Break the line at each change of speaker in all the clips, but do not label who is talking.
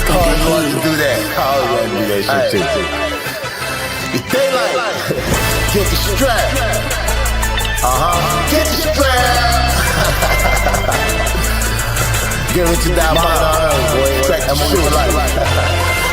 Cars want to do that. Cars want to do that shit too. It's daylight. Get the strap. Get the strap. Give it to that mother, boy. Track that movie life.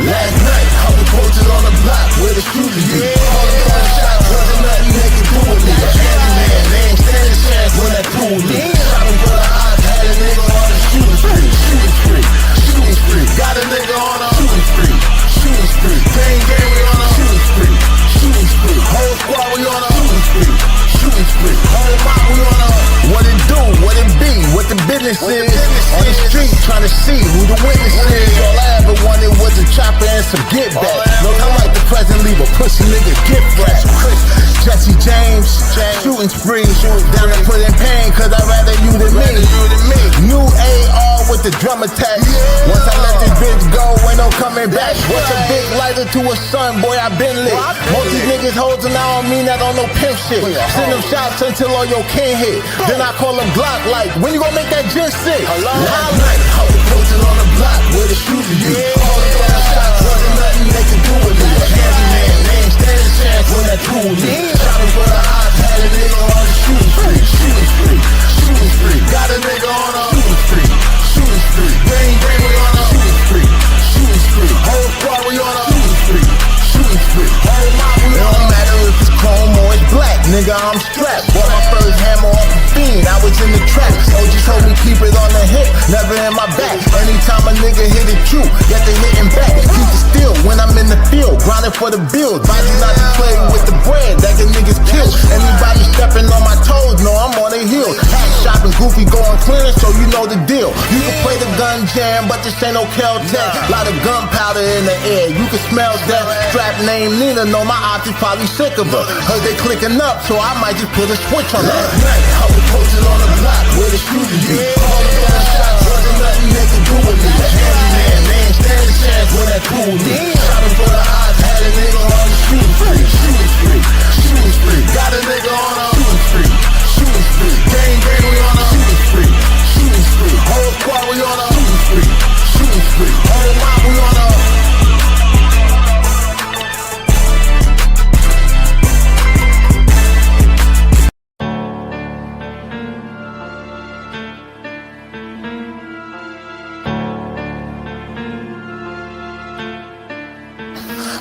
Last night, I was posted on the block where the shooters be. All the gun shots, wasn't nothing they could do with me. Handyman, they ain't standing chance when that pool me. Shopping for the odds, had a nigga on a shooting spree. Shooting spree, shooting spree. Got a nigga on a shooting spree. Shooting spree. Gang, we on a shooting spree. Shooting spree. Whole squad, we on a shooting spree. Shooting spree. Whole mob, we on a what it do, what it be, what the business is. On the street, trying to see who the witness is. All I ever wanted was a chopper and some get back. No, I like the present, leave a pussy nigga gift wrap. Jesse James, shooting spree. Down and put in pain, cause I'd rather you than me. New AR with the drum attack. Once I let this bitch go, ain't no coming back. What's a big lighter to a sun, boy, I been lit. Most these niggas hoes and I don't mean that on no pimp shit. Send them shots until all your kin hit. Then I call them Glock like, when you gon' make that just sick? Last night, I was posted on the block where the shooters be. All the gun shots, wasn't nothing they could do with me. Handyman, they ain't standing a chance when that pool me. Shopping for the odds, had a nigga on the shooting spree. Shooting spree, shooting spree. Got a nigga on a shooting spree. Shooting spree. Gang, we on a shooting spree. Shooting spree. Whole squad, we on a shooting spree. Shooting spree. Whole mob, we on a. It don't matter if it's chrome or it's black, nigga, I'm strapped. Bought my first hammer off the fiend, I was in the trap. OG told me keep it on the hip, never in my back. Anytime a nigga hit it true, get the hitting back. Keep it still when I'm in the field, grinding for the build. Advise you not to play with the bread that the niggas kill. Anybody stepping on my toes, know I'm on their heels. Hat shopping, goofy going clearance, so you know the deal. You can play the gun jam, but this ain't no Kel-Tec. Lot of gunpowder in the air, you can smell that. Strap name Nina, know my ops is probably sick of her. Heard they clicking up, so I might just put a switch on that. Last night, I was posted on the block where the shooters be. All the gun shots, wasn't nothing they could do with me. Handyman, they ain't standing a chance when that pool me. Shopping for the odds, had a nigga on the shooting spree. Shooting spree, shooting spree. Got a nigga on a shooting spree. Shooting spree. Gang, we on a shooting spree. Shooting spree. Whole squad, we on a shooting spree. Shooting spree. Whole mob, we on a.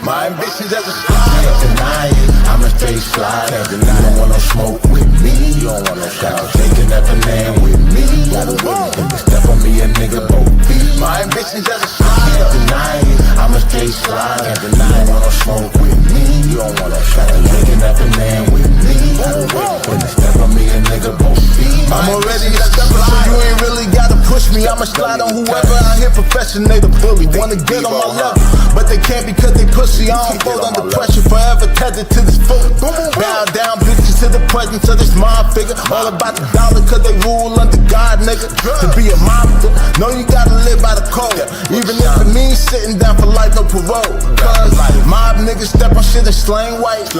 My ambitions as a slide, can't deny it, I'm a straight slide. Can't deny you don't want no smoke with me, you don't want no shout. Taking that banana with me, gotta wait. If you step on me, a nigga both feet. My ambitions as a slide, can't deny it, I'm a straight slide. Can't deny you don't want no smoke with me, you don't want no shout. Taking that banana with me, gotta wait. When you step on me, a nigga both feet. I'm already a stepper, so you ain't really gotta push me. I'ma slide on whoever out here professionate a bully. Wanna get on my level, but they can't because they pussy. I don't fold under pressure, forever tethered to this foot. Bow down, bitches, to the presence of this mob figure. All about the dollar, cause they rule under God, nigga. To be a mobster, know you gotta live by the code. Even if it means sitting down for life, no parole. Cause mob niggas step on shit and slang white.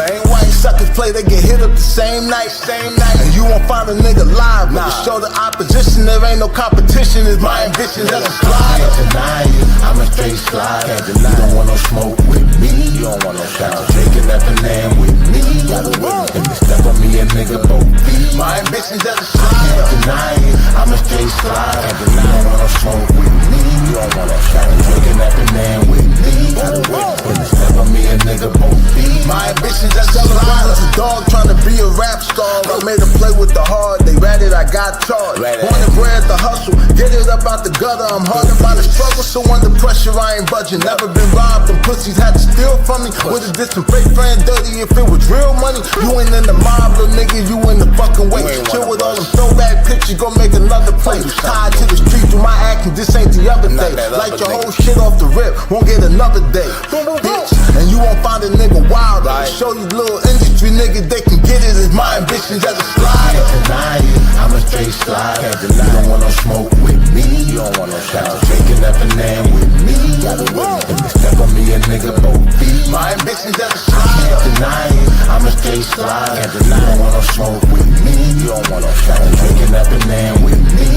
Suckers play, they get hit up the same night. And you won't find a nigga live, but to show the opposition, there ain't no competition. Is my ambition as a slide. Can't deny it, I'm a straight slide. You don't want no smoke with me, you don't want no shout. Taking that banana with me, gotta wait. If you step on me, a nigga both feet. My ambitions as a slide. Can't deny it, I'm a straight slide. You don't want no smoke with me, you don't want no shout. Taking that banana with me, gotta wait. If you step on me, a nigga both feet. My ambitions as a slide. As a dog trying to be a rap star. I made a play with the hard, they ratted, I got charged. Born and bred the hustle, get it up out the gutter. I'm hardened by the struggle, so under pressure I ain't budging. Never been robbed, them pussies had to steal from me. Would've did some fake friend dirty if it was real money. You ain't in the mob, little nigga, you in the fucking way. Chill with all them throwback pictures, go make another play. Tied to the street through my acting, this ain't the other day. Light your whole shit off the rip, won't get another day. Bitch, and you won't find a nigga wild. Show these little industry niggas they can get it. Is my ambitions as a slide. Can't deny it, I'm a straight slide. You don't want no smoke with me, you don't want no shout. Taking that banana with me, gotta wait. If you step on me, a nigga both feet. My ambitions as a slide. Can't deny it, I'm a straight baseline. Can't deny. You don't wanna smoke with me. You don't wanna smoke. Drinking up and down with me.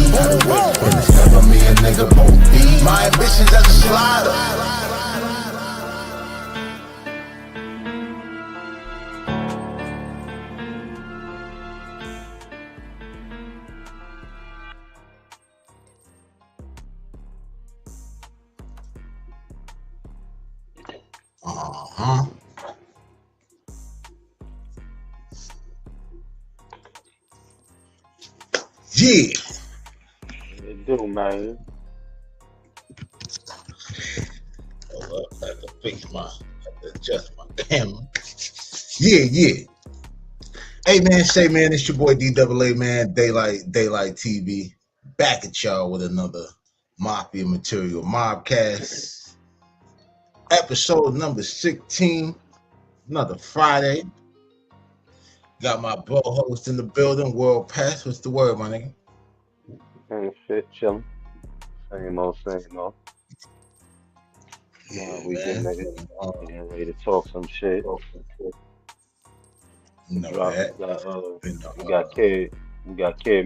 When it's never me and nigga both be. My ambitions as a slider. Yeah.
It do, man.
Hold up, I have to fix my, adjust my camera. Yeah. Hey man, say man, it's your boy DAA, man. Daylight TV. Back at y'all with another Mafia material MOBCAST. Episode number 16. Another Friday. Got my bro host in the building, World Pass. What's the word, my nigga?
Ain't shit, chillin'. Same old. We getting ready to talk some shit. We got Kid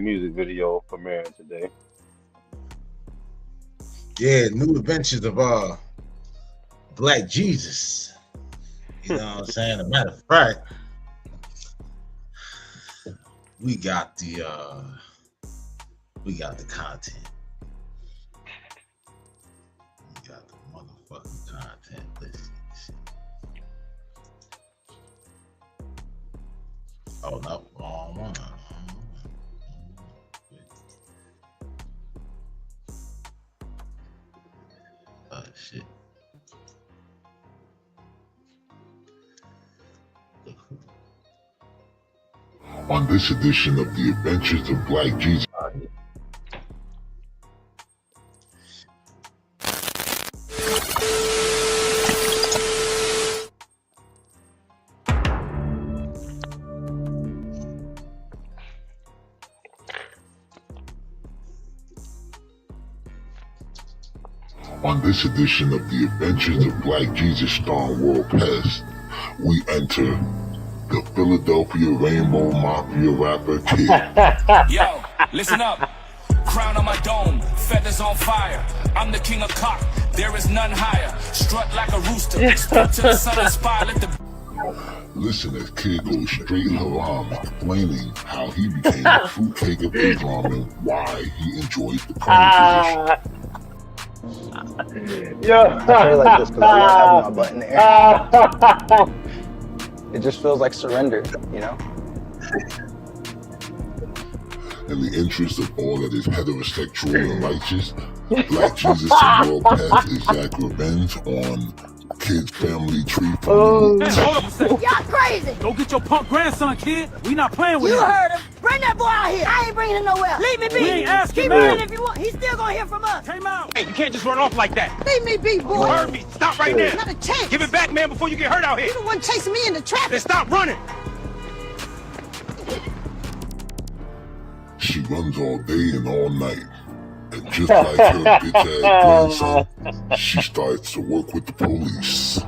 music video premiering today.
Yeah, new adventures of Black Jesus. You know what I'm saying? As a matter of fact, we got the content. We got the motherfucking content. Listen. Oh no, wrong one. Oh shit.
On this edition of The Adventures of Black Jesus. On this edition of The Adventures of Black Jesus starring World Pest, we enter the Philadelphia Rainbow Mafia rapper Kid.
Yo, listen up. Crown on my dome, feathers on fire. I'm the king of cock, there is none higher. Strut like a rooster, spit to the sun and spy. Let the
Listen as Kid goes straight haram, explaining how he became a fruitcake of Islam and why he enjoys the prime position.
Yo,
I feel like this because I love having my button there. It just feels like surrender, you know?
In the interest of all that is heterosexual and righteous, Black Jesus and World Pest exact revenge on Kid's family tree from
Hold up a second.
Y'all crazy!
Go get your punk grandson, kid. We not playing with
You
him.
heard him! Bring that boy out here! I ain't bringing him nowhere! Leave me be!
We ain't asking,
Keep
man.
running if you want. He's still gonna hear from us!
Came out.
Hey, you can't just run off like that.
Leave me be, boy!
You heard me. Stop right now.
Not a chance!
Give it back, man, before you get hurt out here.
You the one chasing me in the traffic!
Then stop running.
She runs all day and all night. And just like her bitch-ass grandson, she starts to work with the police.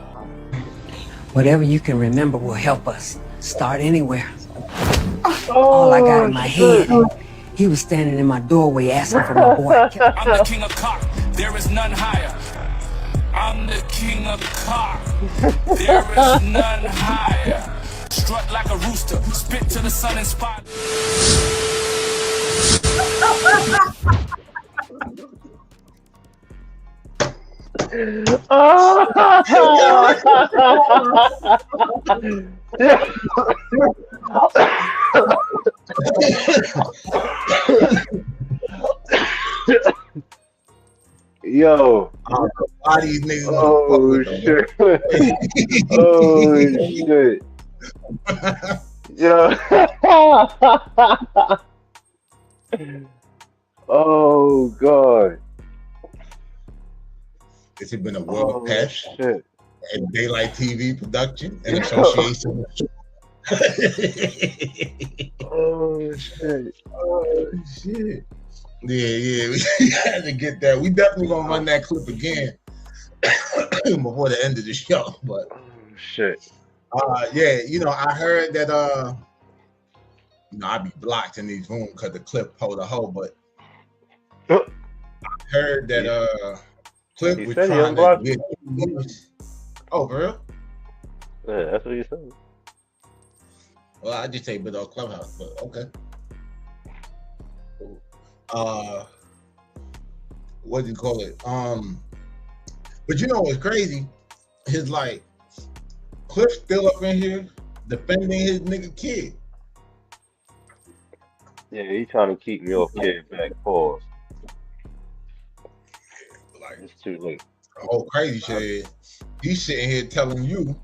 Whatever you can remember will help us. Start anywhere. All I got in my head, he was standing in my doorway asking for my boy.
I'm the king of cock, there is none higher. I'm the king of cock, there is none higher. Strut like a rooster, spit to the sun and spot.
Yo.
Why these niggas
Oh shit. Oh shit. Yo. Oh god.
This has been a World Pest
Shit.
and Daylight TV production in association with
Oh shit.
Oh shit. Yeah, we had to get that. We definitely gonna run that clip again before the end of the show. But
Oh shit.
Yeah, you know, I heard that you know, I be blocked in these rooms because the clip pulled a hole, but I heard that Clip
He
was
said he
trying to
unblocked
get
you.
oh, for real?
Yeah, that's what he said.
Well, I just say bit on Clubhouse, but okay. What do you call it? But you know what's crazy? His like Cliff still up in here defending his nigga kid.
Yeah, he trying to keep me off kid back. Pause.
Like
It's too late.
the whole crazy shit is he's sitting here telling you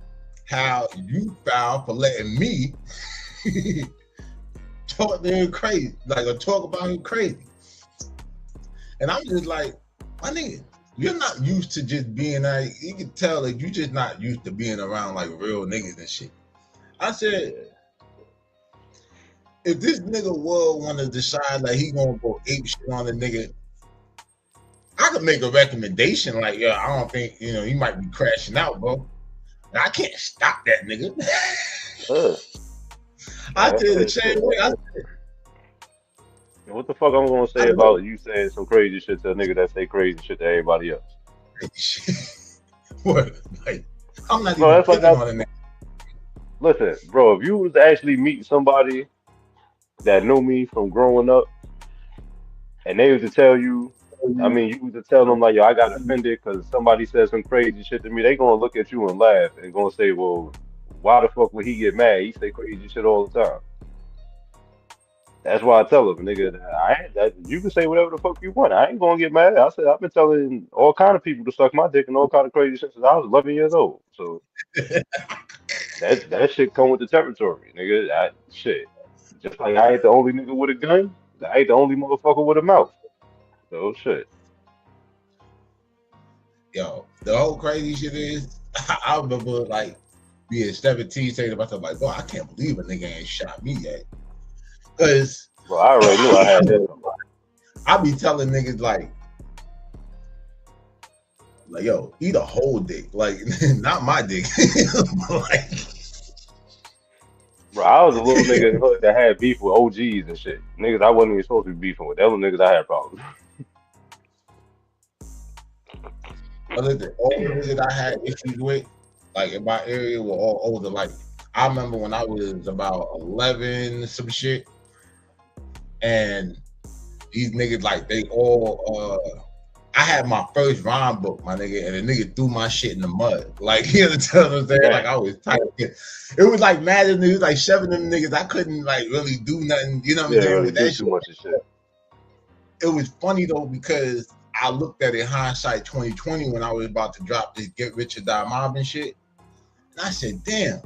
how you foul for letting me talk to him crazy, like or talk about him crazy. And I'm just like, my nigga, you're not used to just being like, you can tell that you just not used to being around like real niggas and shit. I said, if this nigga will want to decide like he gonna go ape shit on a nigga, I could make a recommendation like, yo, I don't think, you know, he might be crashing out, bro. And I can't stop that nigga. I said the same way. I said,
what the fuck I'm gonna say about you saying some crazy shit to a nigga that say crazy shit to everybody else?
What? Like, I'm not
Bro,
even
that's like
picking on a nigga.
Listen, bro, if you was to actually meet somebody that knew me from growing up, and they was to tell you, I mean, you was to tell them like, yo, I got offended because somebody said some crazy shit to me, they gonna look at you and laugh and gonna say, well, why the fuck would he get mad? He say crazy shit all the time. That's why I tell them, nigga, you can say whatever the fuck you want. I ain't gonna get mad. I said I've been telling all kind of people to suck my dick and all kind of crazy shit since I was 11 years old. So that shit come with the territory, nigga. Shit. Just like I ain't the only nigga with a gun, I ain't the only motherfucker with a mouth. So shit.
Yo, the whole crazy shit is, I remember like being 17 saying to myself like, bro, I can't believe a nigga ain't shot me yet. Cause
Bro, I already knew I had that.
I be telling niggas like yo, eat a whole dick, like not my dick. Like,
bro, I was a little nigga in the hood that had beef with OGs and shit. Niggas I wasn't even supposed to be beefing with. That was niggas I had problems.
listen, all the niggas I had issues with, like in my area, were all older. Like I remember when I was about 11, some shit, and these niggas like they all. I had my first rhyme book, my nigga, and a nigga threw my shit in the mud. Like, you know what I'm saying? Like, I was tight. It was like mad at niggas, like 7 of them niggas. I couldn't like really do nothing. You know what I'm saying?
Really
With
do
that
too
shit.
much of shit.
It was funny though because I looked at it in hindsight 2020 when I was about to drop this Get Rich or Die Mob and shit, and I said, "Damn,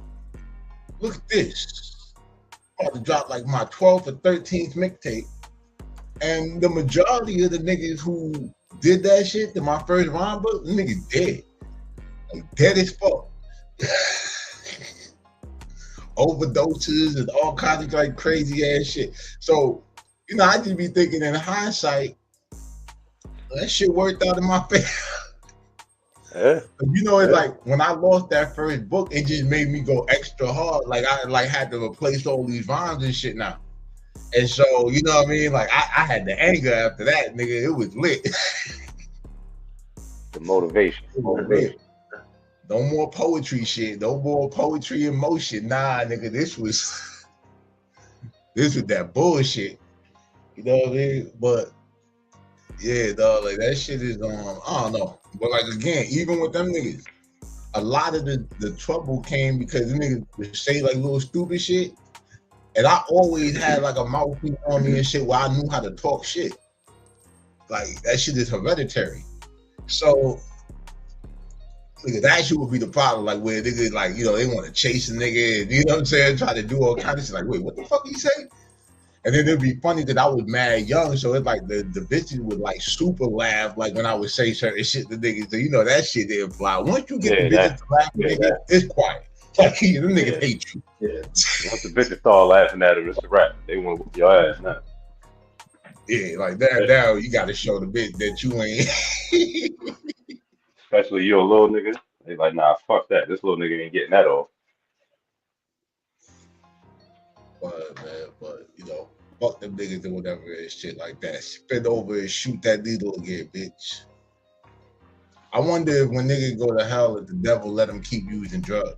look at this! I'm about to drop like my 12th or 13th mixtape, and the majority of the niggas who did that shit to my first rhyme book, the niggas dead. Like dead as fuck. Overdoses and all kinds of like crazy ass shit. So, you know, I just be thinking in hindsight, that shit worked out in my favor.
Yeah.
You know, it's like when I lost that first book, it just made me go extra hard. Like I like had to replace all these rhymes and shit now. And so, you know what I mean? Like I had the anger after that, nigga. It was lit.
The motivation.
No more poetry shit. No more poetry in motion. Nah, nigga, this was that bullshit. You know what I mean? But yeah, dog, like that shit is I don't know. But like again, even with them niggas, a lot of the trouble came because them niggas would say like little stupid shit. And I always had like a mouthpiece on me and shit where I knew how to talk shit. Like that shit is hereditary. So nigga, that shit would be the problem. Like where niggas like, you know, they want to chase a nigga and you know what I'm saying, try to do all kind of shit. Like, wait, what the fuck he say? And then it'd be funny that I was mad young, so it's like the bitches would like super laugh like when I would say certain shit to niggas. So you know that shit didn't fly. Once you get the bitches to laugh, nigga, it's quiet. Like them niggas hate you.
Yeah. Once the bitches start laughing at him, it's a wrap. They want to whoop your ass now.
Yeah, like that. Now you got to show the bitch that you ain't.
Especially you're a little nigga. They like, nah, fuck that. This little nigga ain't getting that off.
But you know, fuck them niggas or whatever and shit like that. Spin over and shoot that needle again, bitch. I wonder if when niggas go to hell, if the devil let them keep using drugs.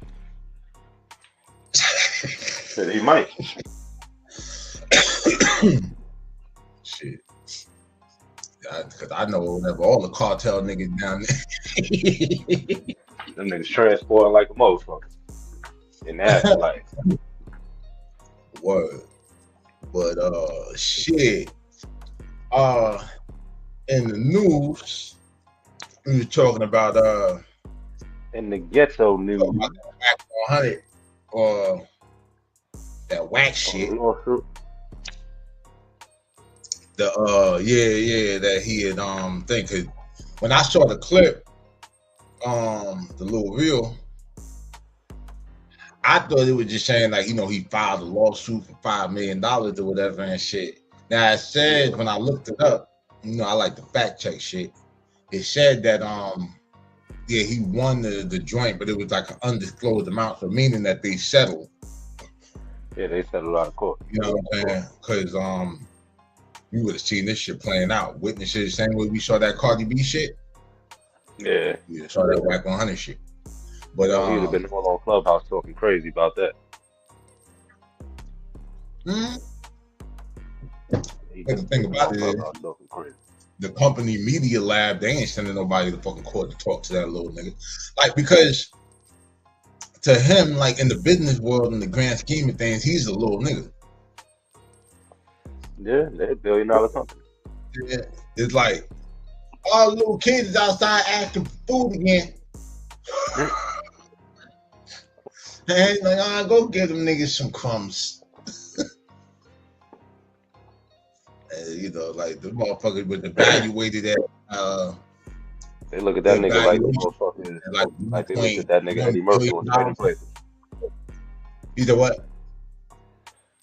He might.
Shit. Because I know whatever all the cartel niggas down there.
Them niggas transporting like a motherfucker. In that life.
Word. But shit. In the news, we were talking about
in the ghetto news.
WACK 100 that WACK shit. That he had think cause when I saw the clip, the little reel, I thought it was just saying like, you know, he filed a lawsuit for $5 million or whatever and shit. Now it said when I looked it up, you know, I like to fact check shit. It said that he won the joint, but it was like an undisclosed amount, so meaning that they settled.
Yeah, they settled out of court.
You know what I'm saying? Because you would have seen this shit playing out. Witnesses, same way we saw that Cardi B shit.
Yeah.
Yeah, saw that WACK 100 shit. But
he'd have been all on Clubhouse talking crazy about that.
But the thing about it is, the company Media Lab, they ain't sending nobody to fucking court to talk to that little nigga. Like, because to him, like in the business world, in the grand scheme of things, he's a little nigga.
Yeah, they're $1 billion company.
Yeah, it's like all the little kids is outside asking for food again. And like, go get them niggas some crumbs. You know, like the motherfuckers with evaluated at
they look at that nigga like the motherfucker, like they look at that nigga Eddie Murphy on Trading Places.
Either what?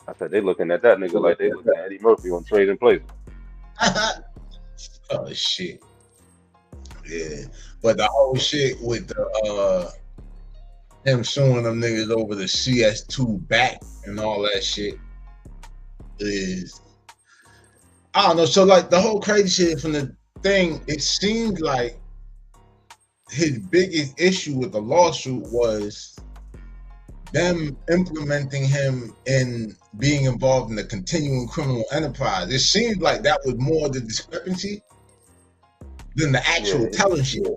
I said they looking at that nigga like they look at Eddie Murphy on Trading Places.
Oh shit. Yeah. But the whole shit with the him suing them niggas over the CS2 back and all that shit is, I don't know. So like the whole crazy shit from the thing, it seemed like his biggest issue with the lawsuit was them implementing him in being involved in the continuing criminal enterprise. It seemed like that was more the discrepancy than the actual telling shit.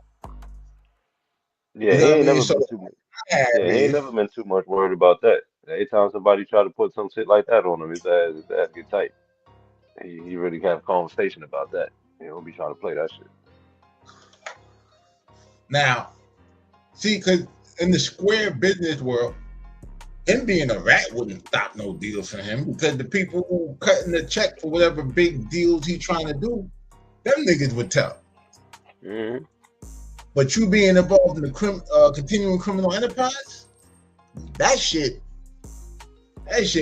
Yeah, he ain't never been too much. Yeah, he ain't never been too much worried about that. Every time somebody try to put some shit like that on him, his ass get tight. He really have a conversation about that. He don't be trying to play that shit.
Now, see, because in the square business world, him being a rat wouldn't stop no deals for him, because the people who cutting the check for whatever big deals he trying to do, them niggas would tell.
Mm-hmm.
But you being involved in the continuing criminal enterprise, that shit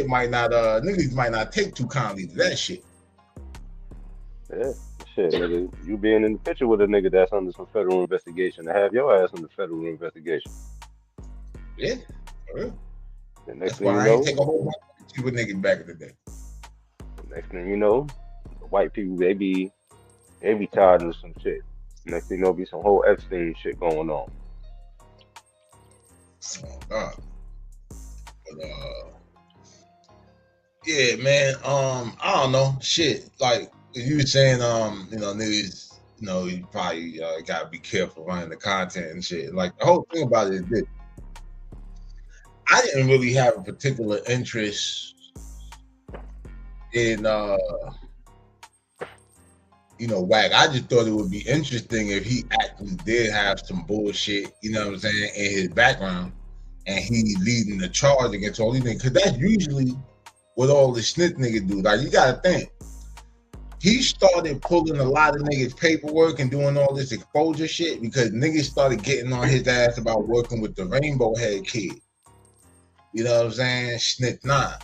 might not, niggas might not take too kindly to that shit.
Yeah, shit, nigga. You being in the picture with a nigga that's under some federal investigation to have your ass under federal investigation.
Yeah, for real.
The next
That's
thing
why
you
I
know,
ain't take a whole bunch of niggas back in the day.
The next thing you know, the white people, they be tired of some shit. Next thing you know, be some whole Epstein shit going on.
Oh God. But yeah, man. I don't know. Shit. Like you were saying, you know, niggas, you know, you probably gotta be careful running the content and shit. Like the whole thing about it is this. I didn't really have a particular interest in you know, WACK. I just thought it would be interesting if he actually did have some bullshit, you know what I'm saying, in his background, and he leading the charge against all these niggas. Because that's usually what all the snitch niggas do. Like, you gotta think, he started pulling a lot of niggas' paperwork and doing all this exposure shit because niggas started getting on his ass about working with the Rainbow Head kid. You know what I'm saying? Snitch 9.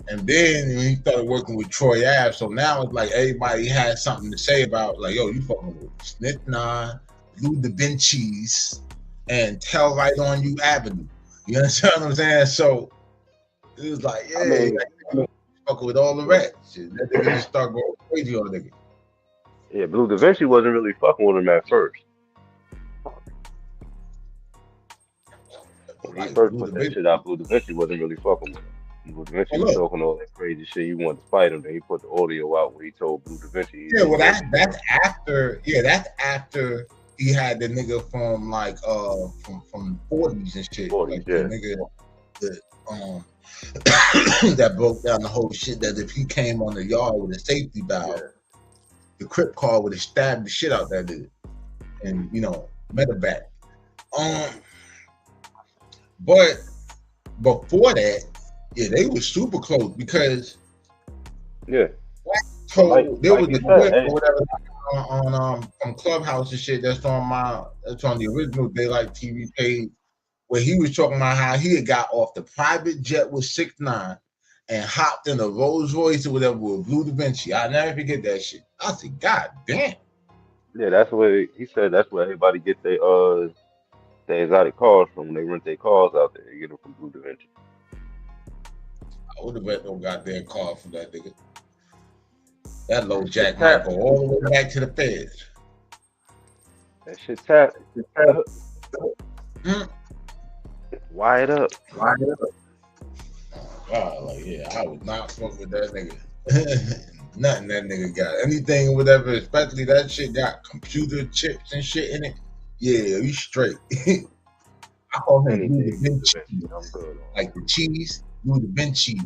And then when he started working with Troy Ave, so now it's like everybody has something to say about, like, yo, you fucking with Snitch 9, Lou Da Vinci's, and Tell Right On You Avenue. You understand what I'm saying? So It was like, yeah,
I mean,
like, fucking with all the rats. Shit. That nigga just start going crazy on nigga.
yeah, Blue Da Vinci wasn't really fucking with him at first. When he
Like
first
Blue
put
Da
that
Vinci.
shit out, Blue Da Vinci wasn't really fucking with him. Blue Da Vinci
Well,
was
look,
talking all that crazy shit. He wanted to fight him. Then he put the audio out where he told Blue Da Vinci he
yeah, well,
didn't want to
that's after. Yeah, that's after he had the nigga from like from 40s and shit.
40s,
Like
yeah.
the nigga that that broke down the whole shit. That if he came on the yard with a safety valve, the Crip car would have stabbed the shit out that dude, and medevac. But before that, yeah, they were super close because
Yeah.
told there was
you
a
said,
clip
hey,
or whatever on Clubhouse and shit that's on the original Daylight TV page where he was talking about how he had got off the private jet with 6ix9ine and hopped in a Rolls Royce or whatever with Blue Da Vinci. I'll never forget that shit. I said, God damn.
yeah, that's where he said that's where everybody get their exotic cars from when they rent their cars out there. They get them from Blue Da Vinci.
I would have bet no goddamn car from that nigga. That low jack might go all the way back to the feds.
That shit tap.
Mm.
Wire it up.
God, like, yeah, I would not fuck with that nigga. Nothing that nigga got. Anything, whatever, especially that shit got computer chips and shit in it. Yeah, you straight. I call him Blue Da Vinci.
I'm good.
Like the cheese, Blue Da Vinci.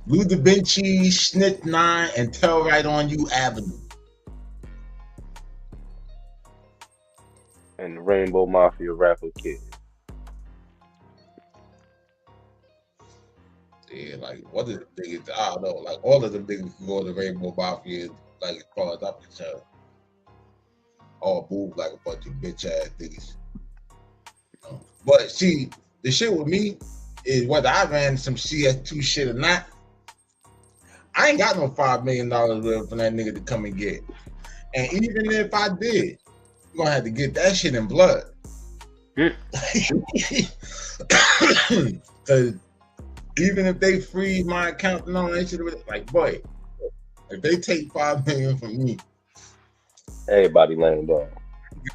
Blue Da Vinci, Snit9, and Tell Right On You Avenue.
And the Rainbow Mafia rapper kid.
Yeah, like what is the niggas? I don't know. Like all of them niggas can go to Rainbow Mafia, like as far as I'm concerned. All move like a bunch of bitch ass niggas. But see, the shit with me is whether I ran some CS2 shit or not, I ain't got no $5 million from that nigga to come and get. And even if I did, you're gonna have to get that shit in blood. Cause even if they freeze my account and all that shit, like boy, if they take $5 million from me,
everybody laying down.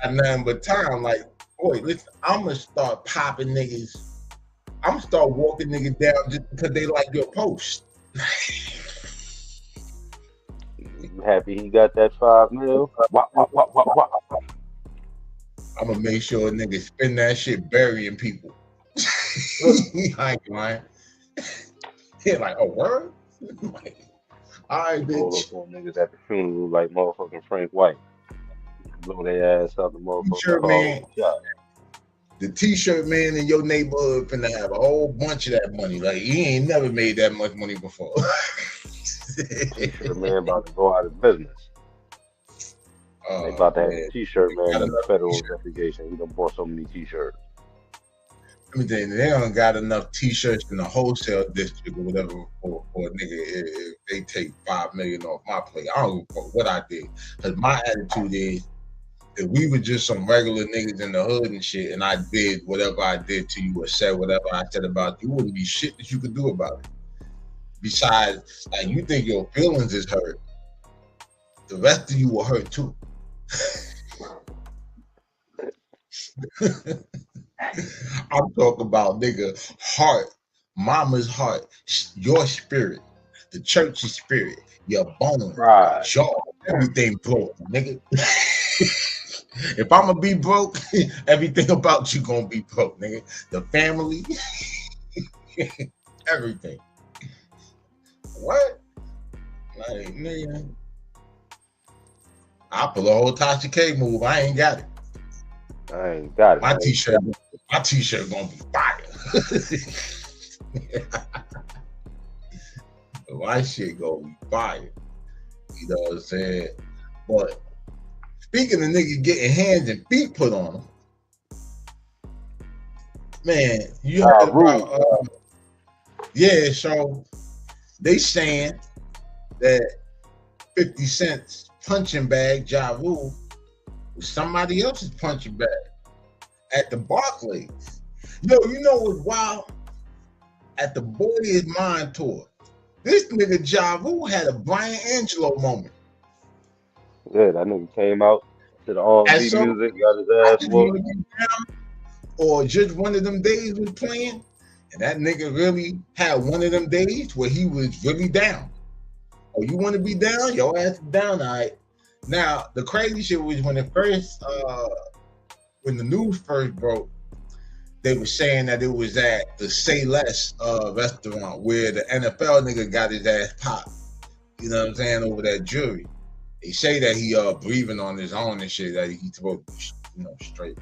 Got nothing but time. Like, boy, listen, I'm gonna start popping niggas. I'm gonna start walking niggas down just because they like your post.
You happy he got that $5 million?
I'm gonna make sure niggas spend that shit burying people. I ain't lying. They're like, oh, word? Like, all right,
Roll
bitch.
up on niggas at the funeral like motherfucking Frank White. Blow their ass out the motherfucking
T-shirt man.
car.
The T-shirt man in your neighborhood finna have a whole bunch of that money. Like, he ain't never made that much money before.
T-shirt man about to go out of business. They about to have a T-shirt man in the federal investigation. He done bought so many T-shirts.
Let me tell you, they don't got enough T-shirts in the wholesale district or whatever for a nigga if they take $5 million off my plate. I don't give a fuck what I did. Because my attitude is, if we were just some regular niggas in the hood and shit, and I did whatever I did to you or said whatever I said about you, wouldn't be shit that you could do about it. Besides, like, you think your feelings is hurt, the rest of you will hurt too. I'm talking about nigga heart, mama's heart, your spirit, the church's spirit, your bones, jaw, everything broke, nigga. If I'm gonna be broke, everything about you gonna be broke, nigga. The family, everything. What? Like, nigga, I pull a whole Tasha K move. I ain't got it.
I ain't got it.
My t-shirt gonna be fire. My shit gonna be fire. You know what I'm saying? But speaking of niggas getting hands and feet put on them, man, you heard about yeah, so they saying that 50 Cent's punching bag, Ja Rule, was somebody else's punching bag. at the Barclays. Yo, you know what's wild? At the Boy Is Mine tour, this nigga Ja Rule had a Brian Angelo moment.
Yeah, that nigga came out to the R&B music, got his ass whooped.
Or just one of them days was playing, and that nigga really had one of them days where he was really down. Oh, you want to be down? Your ass is down, all right. Now, the crazy shit was when the news first broke, they were saying that it was at the Say Less restaurant where the NFL nigga got his ass popped. You know what I'm saying? Over that jury. They say that he breathing on his own and shit, that he supposed to be, straight.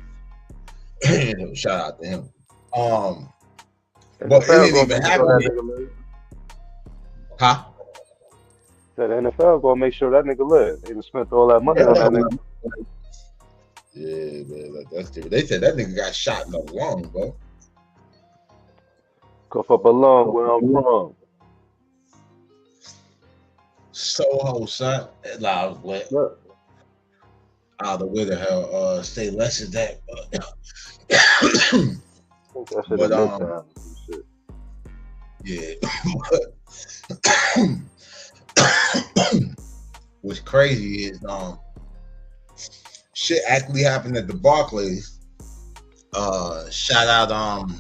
Shout out to him. But it didn't even happen. Huh?
That NFL gonna make sure that nigga live. They done spent all that money on that nigga.
Yeah, man, that's different. They said that nigga got shot in the lung, bro.
Cough up a lung where I'm from.
Soho, son. Nah, I was lit. I don't know where the hell Say Less is that. But yeah. What's crazy is shit actually happened at the Barclays. Shout out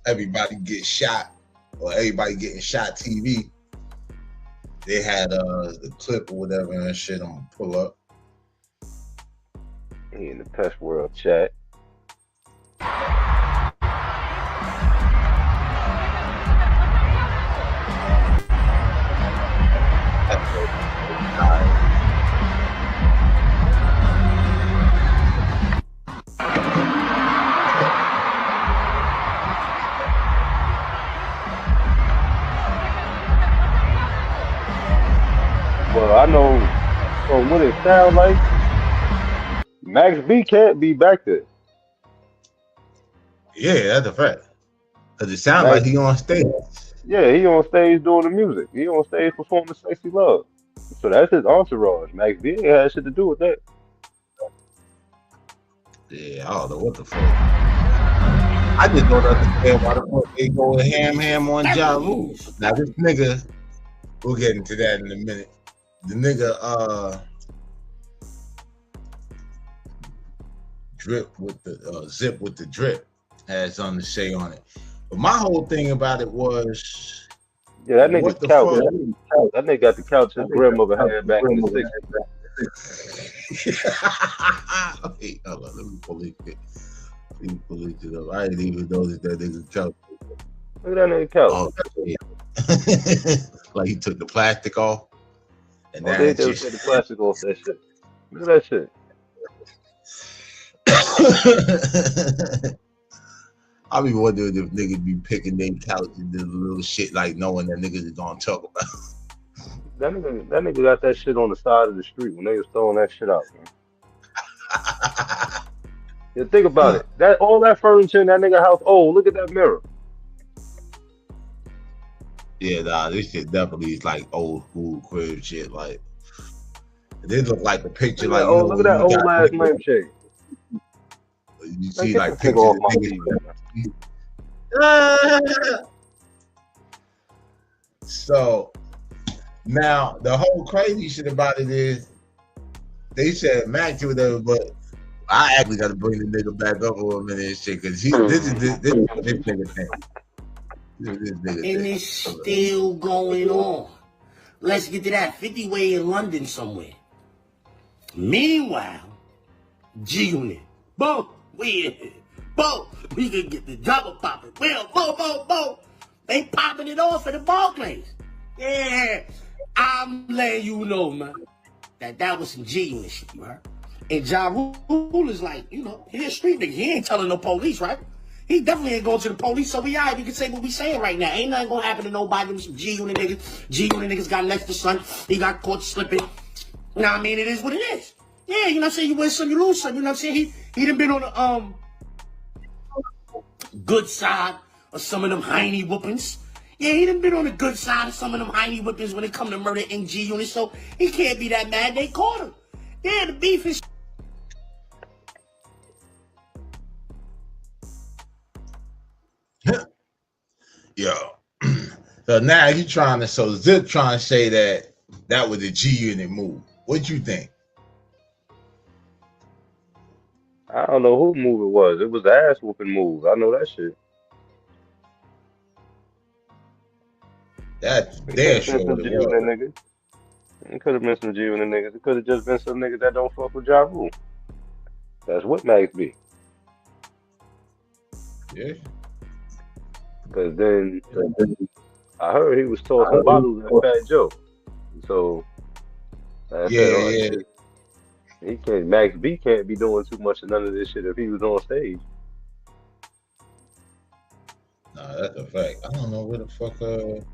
Everybody Get Shot or Everybody Getting Shot TV. They had the clip or whatever and shit. I'm gonna pull up.
He in the Pest World chat. Well, I know from what it sounds like, Max B can't be back there.
Yeah, that's a fact. Cause it sounds like he on stage.
Yeah, he on stage doing the music. He on stage performing Sexy Love. So that's his entourage. Max B ain't had shit to do with that.
Yeah, I don't know what the fuck. I just don't understand why the fuck they go ham on Ja Rule. Now this nigga, we'll get into that in a minute. The nigga drip with the zip with the drip had something to say on it. But my whole thing about it was,
yeah, that nigga's couch. That nigga got the couch his grandmother had back in the 60s.
Wait, hold on, let me pull it up. I didn't even notice that nigga's couch.
Look at that nigga couch.
Oh, yeah. Like he took the plastic off. And
they just took the plastic off that shit. Look at that shit.
I be wondering if niggas be picking their couches and little shit like knowing that niggas is gonna talk about.
That nigga got that shit on the side of the street when they was throwing that shit out, man. Yeah, think about it. That all that furniture in that nigga house. Oh, look at that mirror.
Yeah, nah, this shit definitely is like old school crib shit. Like they look like the picture. Like,
oh, look at that old ass lampshade.
You see, like pictures of So now the whole crazy shit about it is they said Max or whatever, but I actually got to bring the nigga back up for a minute and shit because this nigga thing.
And it's still going on. Let's get to that 50 way in London somewhere. Meanwhile, G-Unit, boom, we can get the double popping. Well, boom. They popping it off at the Barclays. Yeah, I'm letting you know, man, that was some G-Unit shit, you heard? And Ja Rule is like, he's a street nigga. He ain't telling no police, right? He definitely ain't going to the police, so we can say what we saying right now. Ain't nothing gonna happen to nobody with some G-Unit niggas. G-Unit niggas got left the son. He got caught slipping. You know what I mean? It is what it is. Yeah, you know what I'm saying? You win some, you lose some. You know what I'm saying? He done been on the good side of some of them hiney whoopings. Yeah, he done been on the good side of some of them hiney whoopings when it come to murder in G-Unit, so he can't be that mad they caught him. Yeah, the beef is...
Yo. So now you trying to, so Zip trying to say that was a G Unit move. What you think?
I don't know who move it was. It was the ass whooping move. I know that shit.
That's
It could
damn
have been
sure
some
what it
G Unit
was.
niggas. It could have been some G Unit niggas. It could have just been some niggas that don't fuck with Ja Rule. That's what Max be.
Yeah.
Because then I heard he was tossing bottles at Fat Joe. So like I said,
Yeah, yeah.
he can't. Max B can't be doing too much of none of this shit if he was on stage.
Nah, that's a fact. I don't know where the fuck that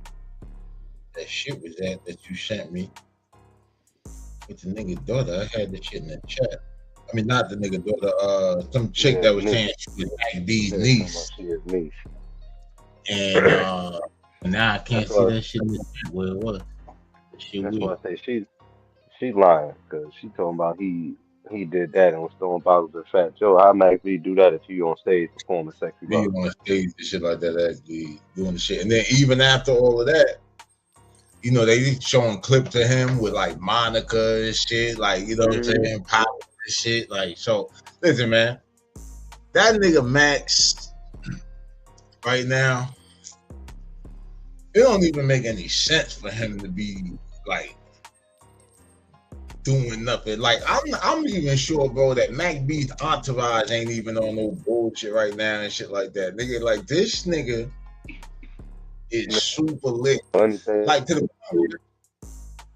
shit was at that you sent me with the nigga daughter. I had the shit in the chat. I mean, not the nigga daughter. Some chick that was saying she was Mac B's niece.
She is niece.
And now I can't see that shit in the chat where it was.
That's why I say she's lying because she talking about he did that and was throwing bottles at Fat Joe. How Max B do that if you on stage performing sexy
Be
bottles?
on stage and shit like that, actually doing the shit. And then even after all of that, you know, they showing clips of him with like Monica and shit, like, you know what I'm saying, pop and shit. Like, so listen, man, that nigga Max right now, it don't even make any sense for him to be like doing nothing. Like, I'm even sure, bro, that Mac B's entourage ain't even on no bullshit right now and shit like that. Nigga, like this nigga is super lit. Like to the point,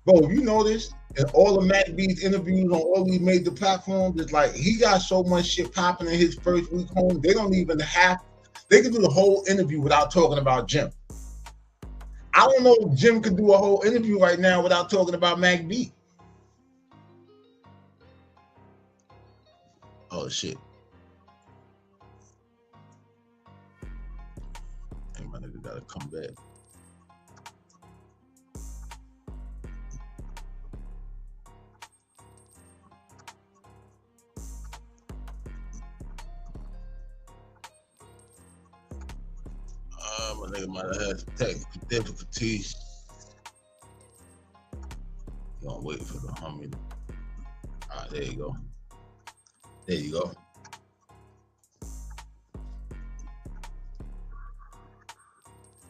bro, you know this, and all of Mac B's interviews on all these major platforms, it's like he got so much shit popping in his first week home. They don't even they can do the whole interview without talking about Jim. I don't know if Jim could do a whole interview right now without talking about Mac B. Oh shit. Hey, my nigga gotta come back. My nigga might have had some technical difficulties. You gonna wait for the homie. Alright, there you go. There you go.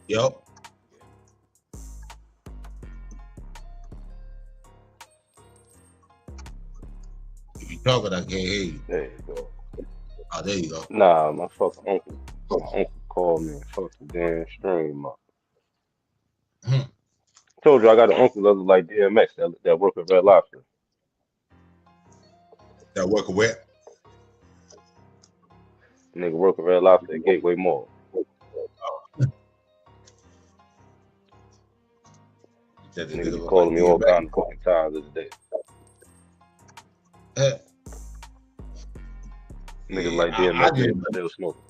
Yup. If you talking, I can't hear you.
There you go.
Oh, there you go.
Nah, my fucking uncle. My uncle called me and fucked the damn stream up. Told you I got an uncle that look like DMX that work at Red Lobster.
That work at where?
Nigga work at Red Lobster at Gateway Mall. Nigga calling me all kind of fucking times of the day. Nigga like DMX still smoking.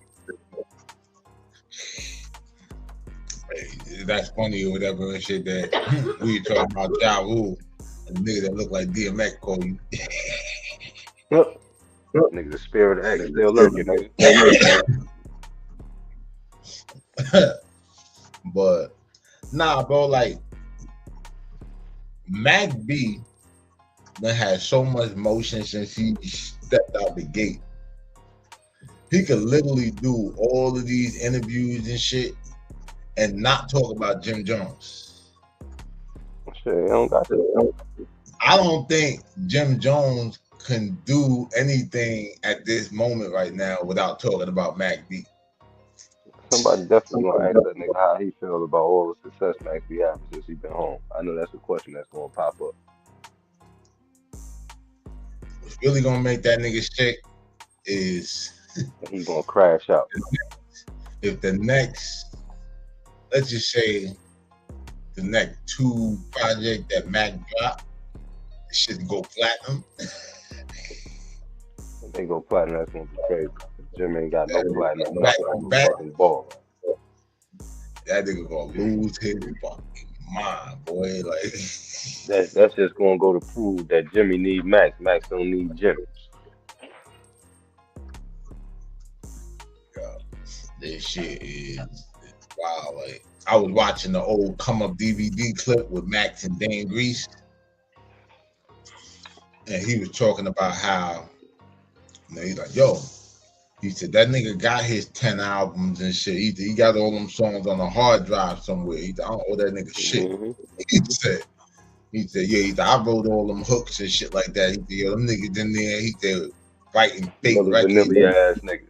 Hey, that's funny or whatever and shit that we talking about Ja Rule and the nigga that look like DMX call you.
Nigga, the spirit of X still lurking, nigga.
But nah, bro, like Mac B done had so much motion since he stepped out the gate. He could literally do all of these interviews and shit and not talk about Jim Jones.
Shit, I don't got that.
I don't think Jim Jones can do anything at this moment right now without talking about Mac B.
Somebody definitely gonna ask that nigga how he feels about all the success Mac B having since he been home. I know that's a question that's gonna pop up.
What's really gonna make that nigga sick is
he gonna crash out.
If the next, let's just say, the next 2 project that Mac dropped, it should go platinum.
If they go platinum, that's gonna be crazy. Jim ain't got no platinum.
Fucking
ball.
That nigga gonna lose his fucking mind, boy. Like
that's just gonna go to prove that Jimmy need Max. Max don't need Jimmy.
This shit is Wow, like I was watching the old Come Up DVD clip with Max and Dan Grease, and he was talking about how, you know, he's like, yo, he said that nigga got his 10 albums and shit. He got all them songs on a hard drive somewhere. He said, I don't owe that nigga shit. He said, yeah, he said, I wrote all them hooks and shit like that. He said, yo, them niggas in there, he said, writing fake records.
Ass niggas.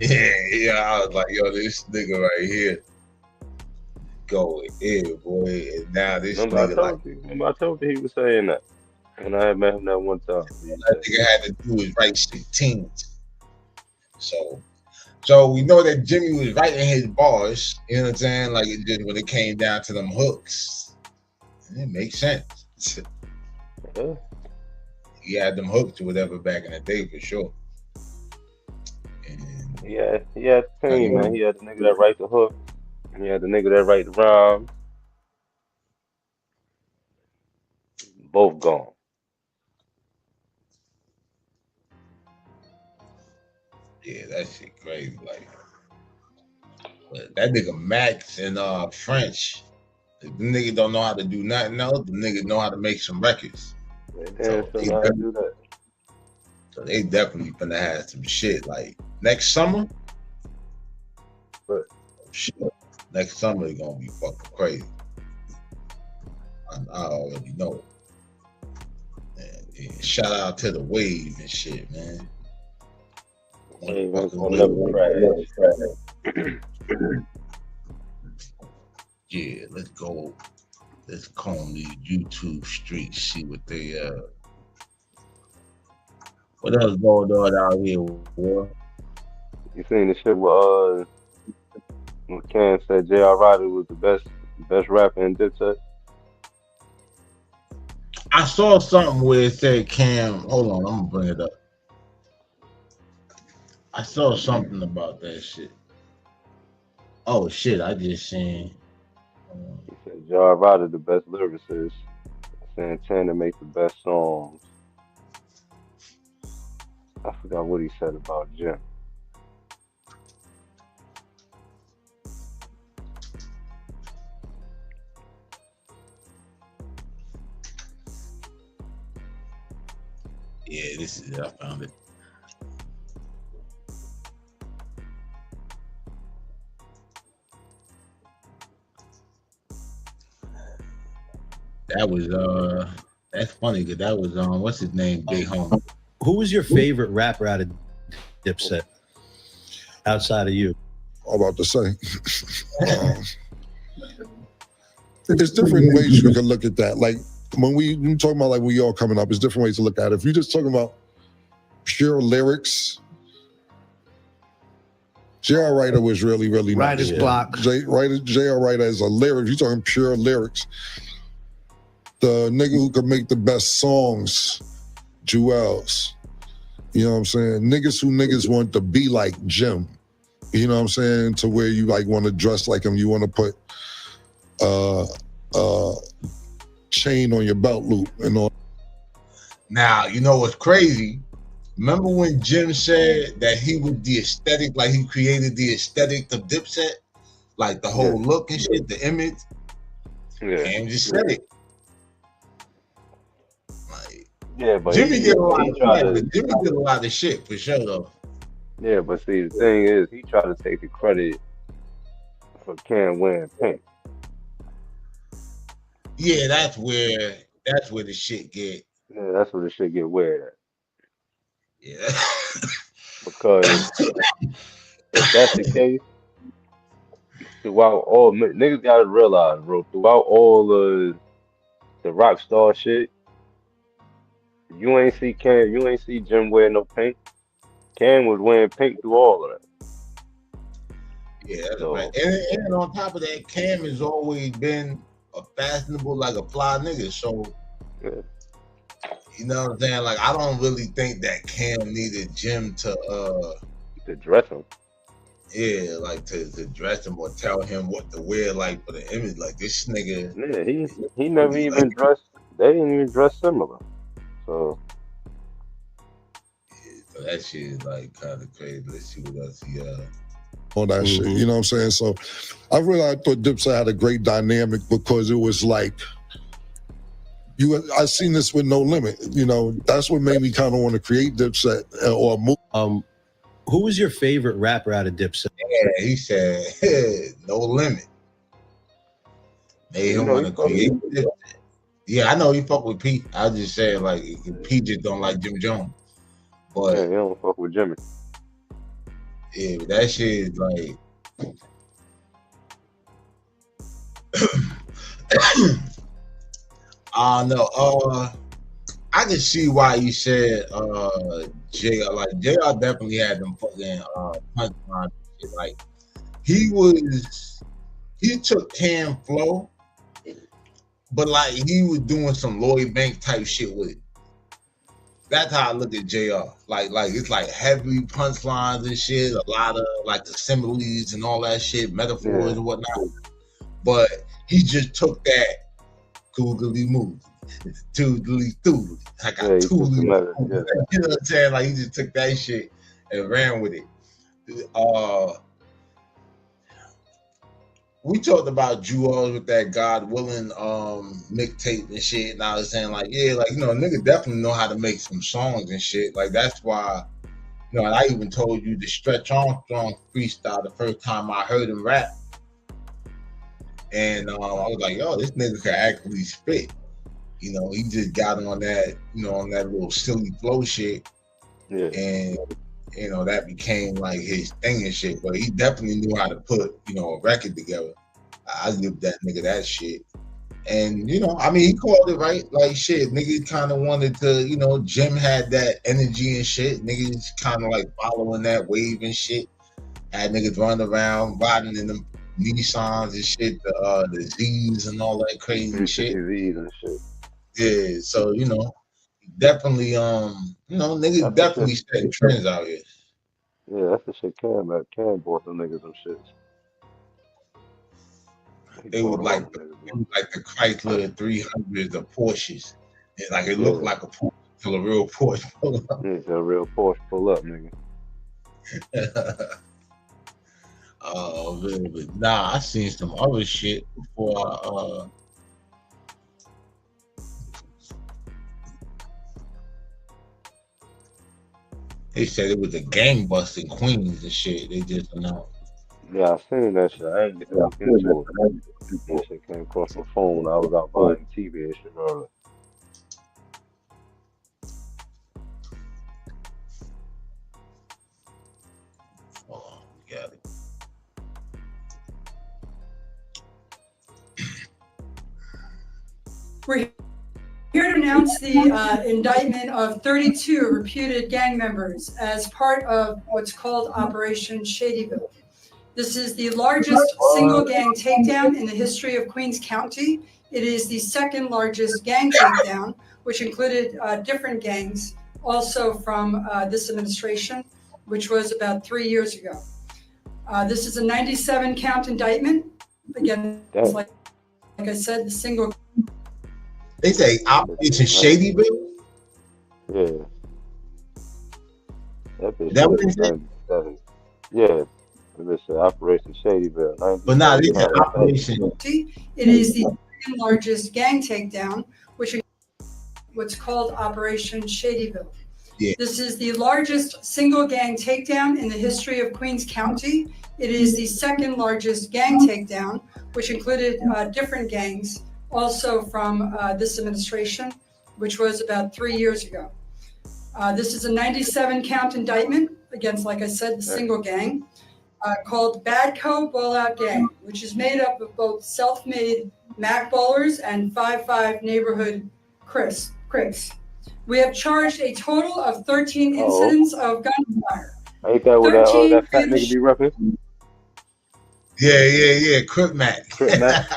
Yeah, I was like, yo, this nigga right here going in, boy. And now this nigga
I told you he was saying that. And I had met him that one time.
That nigga had to do is write 16. So we know that Jimmy was writing his bars, you know what I'm saying? Like it just when it came down to them hooks, it makes sense.
Yeah.
He had them hooks or whatever back in the day for sure. And
he had the team, man. He had the nigga that write the hook. He had the nigga that write the rhyme. Both gone.
Yeah, that shit crazy. Like, but that nigga Max and French, if the nigga don't know how to do nothing else, the nigga know how to make some records.
So
they definitely finna have some shit. Like next summer, shit. Next summer is gonna be fucking crazy. I already know. And shout out to the Wave and shit, man. Yeah, let's go. Let's comb these YouTube streets, see what they what else going on out here, boy?
You seen the shit with Cam said J.R. Ryder was the best rapper in Dipset?
I saw something where it said Cam. Hold on, I'm gonna bring it up. I saw something about that shit. Oh shit, I just seen.
He said J.R. Ryder the best lyricist. Santana make the best songs. I forgot what he said about Jim.
Yeah, this is it. I found it. That was that's funny because that was what's his name, Big Home.
Who was your favorite rapper out of Dipset outside of you?
I'm about to say. There's different ways you can look at that. Like when we talking about like we all coming up, there's different ways to look at it. If you're just talking about pure lyrics, J.R. Ryder was really, really nice.
Writer's block.
J.R. Ryder is a lyric. You're talking pure lyrics. The nigga who could make the best songs, Jewels. You know what I'm saying? Niggas want to be like Jim. You know what I'm saying? To where you like want to dress like him. You want to put chain on your belt loop and all.
Now, you know what's crazy? Remember when Jim said that he was the aesthetic, like he created the aesthetic of Dipset? Like the whole look and shit, the image?
Yeah.
Cam just said it.
Yeah, but
Jimmy did a lot of shit for sure though.
Yeah, but see the thing is he tried to take the credit for Cam wearing pink.
Yeah, that's where the shit get.
Yeah, that's where the shit get weird at.
Yeah.
Because if that's the case, throughout all niggas gotta realize, bro, throughout all the rock star shit, you ain't see Cam, you ain't see Jim wear no pink. Cam was wearing pink through all of that.
Yeah, that's right. And on top of that, Cam has always been a fashionable, like a fly nigga. So, you know what I'm saying? Like, I don't really think that Cam needed Jim to
dress him.
Yeah, like to dress him or tell him what to wear, like for the image. Like this nigga.
Yeah, he never even dressed. They didn't even dress similar. So.
Yeah, so that shit is like kind of crazy. Let's see what else he
all that shit. You know what I'm saying? So I thought Dipset had a great dynamic because it was like I seen this with No Limit. You know, that's what made me kind of want to create Dipset or move.
Who was your favorite rapper out of Dipset?
Yeah, he said No Limit. Made him want to create Dipset. Yeah, I know he fuck with Pete. I just said like Pete just don't like Jim Jones. But
yeah, he don't fuck with Jimmy.
Yeah, but that shit is like no. I can see why you said JR. Like JR definitely had them fucking punchline shit. Like he took Cam flow, but like he was doing some Lloyd Banks type shit with it. That's how I look at JR. Like it's like heavy punchlines and shit, a lot of like the similes and all that shit, metaphors and whatnot. But he just took that googly move. Toodly doodly. I got toodly. You know what I'm saying? Like he just took that shit and ran with it. We talked about Jewels with that God Willing mixtape and shit, and I was saying like, yeah, like, you know, nigga definitely know how to make some songs and shit. Like that's why, you know, and I even told you the Stretch Armstrong freestyle the first time I heard him rap. And I was like, yo, this nigga can actually spit. You know, he just got on that, you know, on that little silly flow shit. Yeah. And, you know, that became like his thing and shit. But he definitely knew how to put, you know, a record together. I give that nigga that shit. And, you know, I mean, he called it right. Like, shit, nigga kind of wanted to, you know, Jim had that energy and shit. Niggas kind of like following that wave and shit. Had niggas running around, riding in them Nissans and shit, the Z's and all that crazy shit.
Z's and shit.
Yeah, so, you know, definitely, you know, niggas definitely setting trends out here.
Yeah, that's the shit Cam bought them niggas some shit.
They were like the Chrysler 300s, the Porsches. And like it looked like a Porsche till a real Porsche pull up.
Yeah, till a real Porsche pull up, nigga.
Oh man, but nah, I seen some other shit before they said it was a gangbust in Queens and shit. They just announced.
Yeah, I seen that shit. I ain't get into it. That shit came across my phone. I was out buying TV and shit earlier.
Oh, we got it.
We're here to announce the indictment of 32 reputed gang members as part of what's called Operation Shadyville. This is the largest single gang takedown in the history of Queens County. It is the second largest gang takedown, which included different gangs, also from this administration, which was about 3 years ago. This is a 97 count indictment. Again, it's like I said, the single.
They say Operation Shadyville?
Yeah.
That what they said?
Yeah. This is Operation Shadyville.
But now this is Operation.
It is the second largest gang takedown, which is what's called Operation Shadyville.
Yeah.
This is the largest single gang takedown in the history of Queens County. It is the second largest gang takedown, which included different gangs, also from this administration, which was about 3 years ago. This is a 97 count indictment against, like I said, the single gang. Called Badco Ball-Out Gang, which is made up of both self-made Mac ballers and 5-5 neighborhood Crips. We have charged a total of 13 incidents of gunfire.
Ain't that what that fat nigga be repping?
Yeah, Crip Mac.
Crip Mac.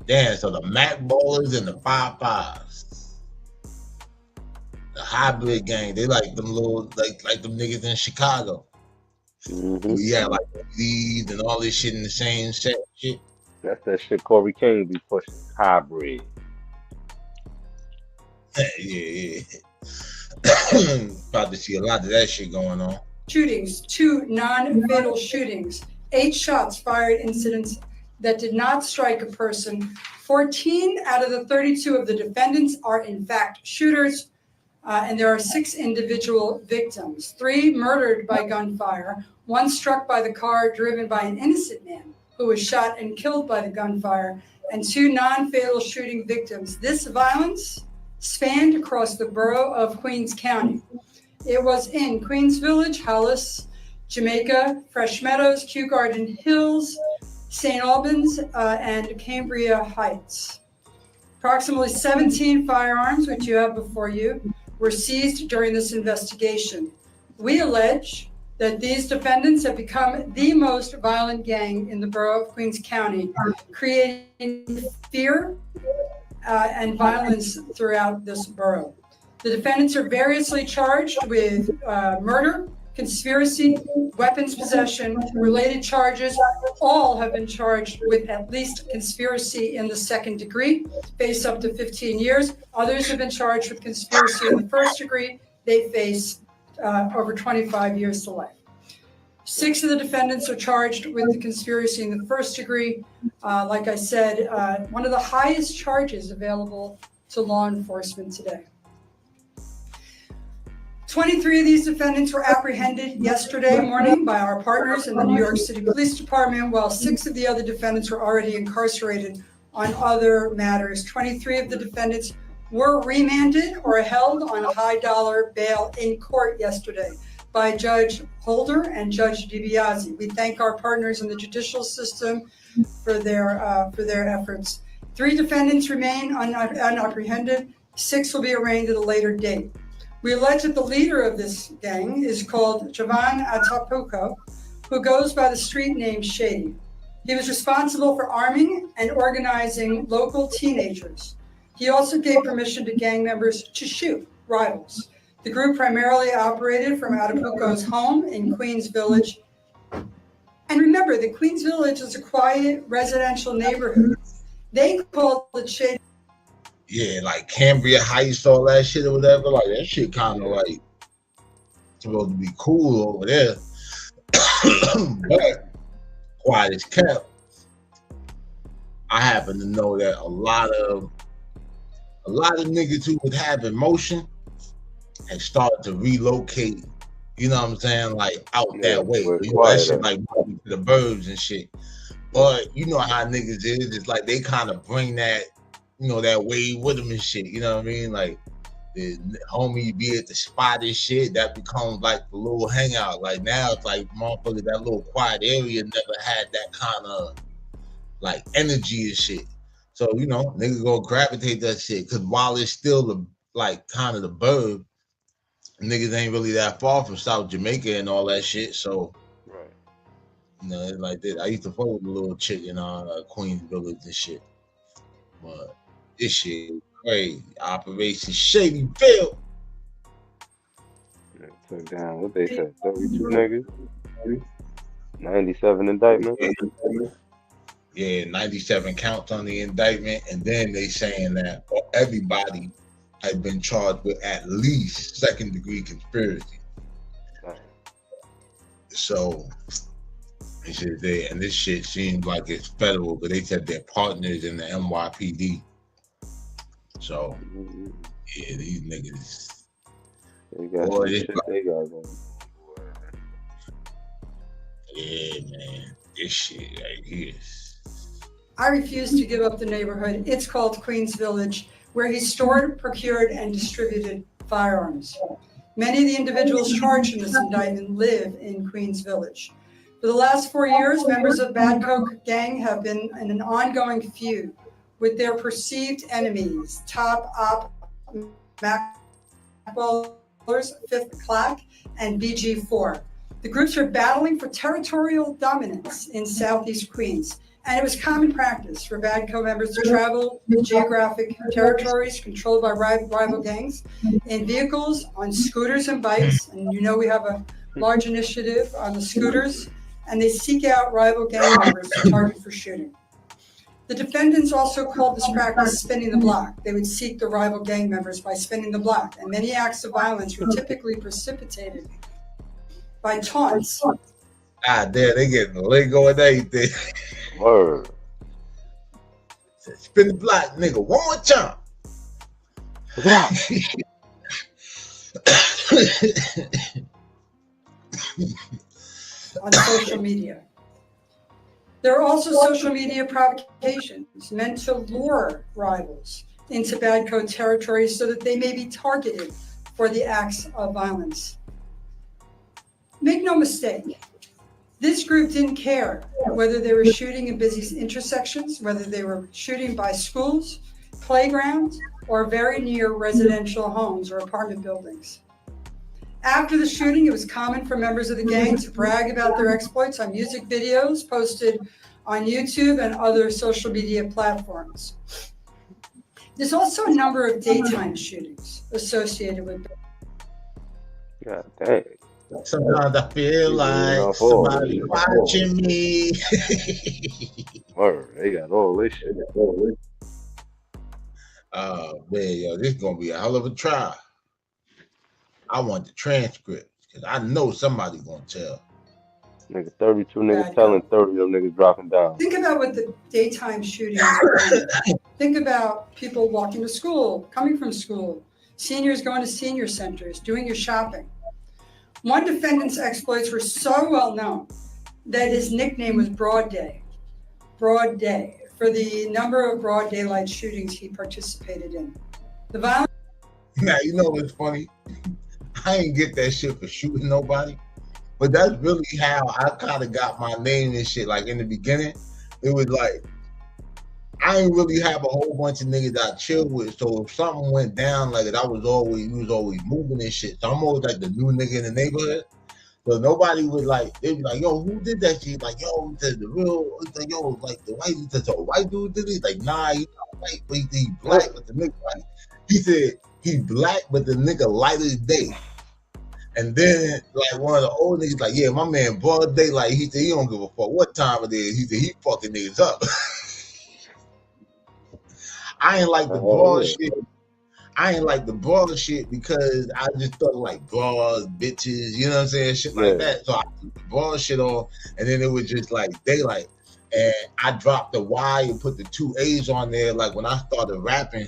Damn, so the Mac ballers and the 5-5s. The hybrid gang, they like them little, like them niggas in Chicago.
Mm-hmm.
Yeah, like these and all this shit in the same set shit.
That's that shit Corey King be pushing. Hybrid.
Yeah. About to see a lot of that shit going on.
Shootings, 2 non-fatal shootings, 8 shots fired incidents that did not strike a person. 14 out of the 32 of the defendants are in fact shooters, and there are 6 individual victims, 3 murdered by gunfire, 1 struck by the car driven by an innocent man who was shot and killed by the gunfire, and 2 non-fatal shooting victims. This violence spanned across the borough of Queens County. It was in Queens Village, Hollis, Jamaica, Fresh Meadows, Kew Garden Hills, St. Albans, and Cambria Heights. Approximately 17 firearms, which you have before you, were seized during this investigation. We allege that these defendants have become the most violent gang in the borough of Queens County, creating fear and violence throughout this borough. The defendants are variously charged with murder, conspiracy, weapons possession, related charges. All have been charged with at least conspiracy in the 2nd degree, face up to 15 years. Others have been charged with conspiracy in the 1st degree. They face over 25 years to life. 6 of the defendants are charged with the conspiracy in the 1st degree. Like I said, one of the highest charges available to law enforcement today. 23 of these defendants were apprehended yesterday morning by our partners in the New York City Police Department, while 6 of the other defendants were already incarcerated on other matters. 23 of the defendants were remanded or held on a high-dollar bail in court yesterday by Judge Holder and Judge DiBiase. We thank our partners in the judicial system for their efforts. 3 defendants remain unapprehended. 6 will be arraigned at a later date. We allege that the leader of this gang is called Javan Atapuco, who goes by the street name Shady. He was responsible for arming and organizing local teenagers. He also gave permission to gang members to shoot rivals. The group primarily operated from Atapuco's home in Queens Village. And remember that Queens Village is a quiet residential neighborhood. They called it Shady.
Yeah, like Cambria Heights, all that shit or whatever. Like that shit kind of like supposed to be cool over there. But quiet as kept. I happen to know that a lot of niggas who would have emotion and started to relocate, you know what I'm saying, like out that way. You know, that shit like to the burbs and shit. But you know how niggas is, it's like they kind of bring that, you know, that way with them and shit, you know what I mean? Like the homie be at the spot and shit, that becomes like the little hangout. Like now it's like motherfucker, that little quiet area never had that kind of like energy and shit. So, you know, niggas gonna gravitate that shit. Cause while it's still the like kind of the burb, niggas ain't really that far from South Jamaica and all that shit. So
right.
You know, it's like this. I used to fuck with the little chick in Queens Village and shit. But this shit is crazy. Operation Shadyville.
Took down what they said, 32 niggas, 97 indictments.
Yeah, 97 counts on the indictment, and then they saying that everybody has been charged with at least 2nd degree conspiracy. So and this shit seems like it's federal, but they said they're partners in the NYPD. So yeah, these niggas.
They got some shit they got going.
Yeah, man, this shit right here.
I refuse to give up the neighborhood. It's called Queens Village, where he stored, procured, and distributed firearms. Many of the individuals charged in this indictment live in Queens Village. For the last 4 years, members of Bad Coke gang have been in an ongoing feud with their perceived enemies, Top Op, Macballers, 5th Clack, and BG4. The groups are battling for territorial dominance in Southeast Queens, and it was common practice for Bad Coke members to travel geographic territories controlled by rival gangs in vehicles, on scooters and bikes, and you know we have a large initiative on the scooters, and they seek out rival gang members to target for shooting. The defendants also called this practice spinning the block. They would seek the rival gang members by spinning the block, and many acts of violence were typically precipitated by taunts.
Ah, damn, they getting the lingo and everything.
Word.
Spin the block, nigga, one more time.
On social media. There are also social media provocations meant to lure rivals into bad code territory so that they may be targeted for the acts of violence. Make no mistake, this group didn't care whether they were shooting in busy intersections, whether they were shooting by schools, playgrounds, or very near residential homes or apartment buildings. After the shooting, it was common for members of the gang to brag about their exploits on music videos posted on YouTube and other social media platforms. There's also a number of daytime shootings associated with it.
God dang.
Sometimes I feel like somebody watching me.
Word, they got all this shit.
Oh man, yo, this is gonna be a hell of a trial. I want the transcript because I know somebody gonna tell.
Nigga, 32 niggas telling 30 of them niggas dropping down.
Think about what the daytime shootings are. Think about people walking to school, coming from school, seniors going to senior centers, doing your shopping. One defendant's exploits were so well known that his nickname was Broad Day. Broad Day, for the number of broad daylight shootings he participated in. The violence.
Now, you know what's funny? I ain't get that shit for shooting nobody, but that's really how I kind of got my name and shit. Like in the beginning, it was like, I ain't really have a whole bunch of niggas I chill with. So if something went down, like we was always moving and shit. So I'm always like the new nigga in the neighborhood. So nobody would like, they'd be like, yo, who did that shit? Like, yo, the real, like, yo, like the white dude did it? Like, nah, he's not white, but he black, but the nigga, like, he said he black, but the nigga light as day. And then, like, one of the old niggas, like, yeah, my man, broad daylight, he said he don't give a fuck what time it is. He said he fucking niggas up. I ain't like the broad shit. I ain't like the broad shit because I just thought like broads, bitches, you know what I'm saying? Shit like that. So I put the broad shit on, and then it was just like daylight. And I dropped the Y and put the 2 A's on there, like when I started rapping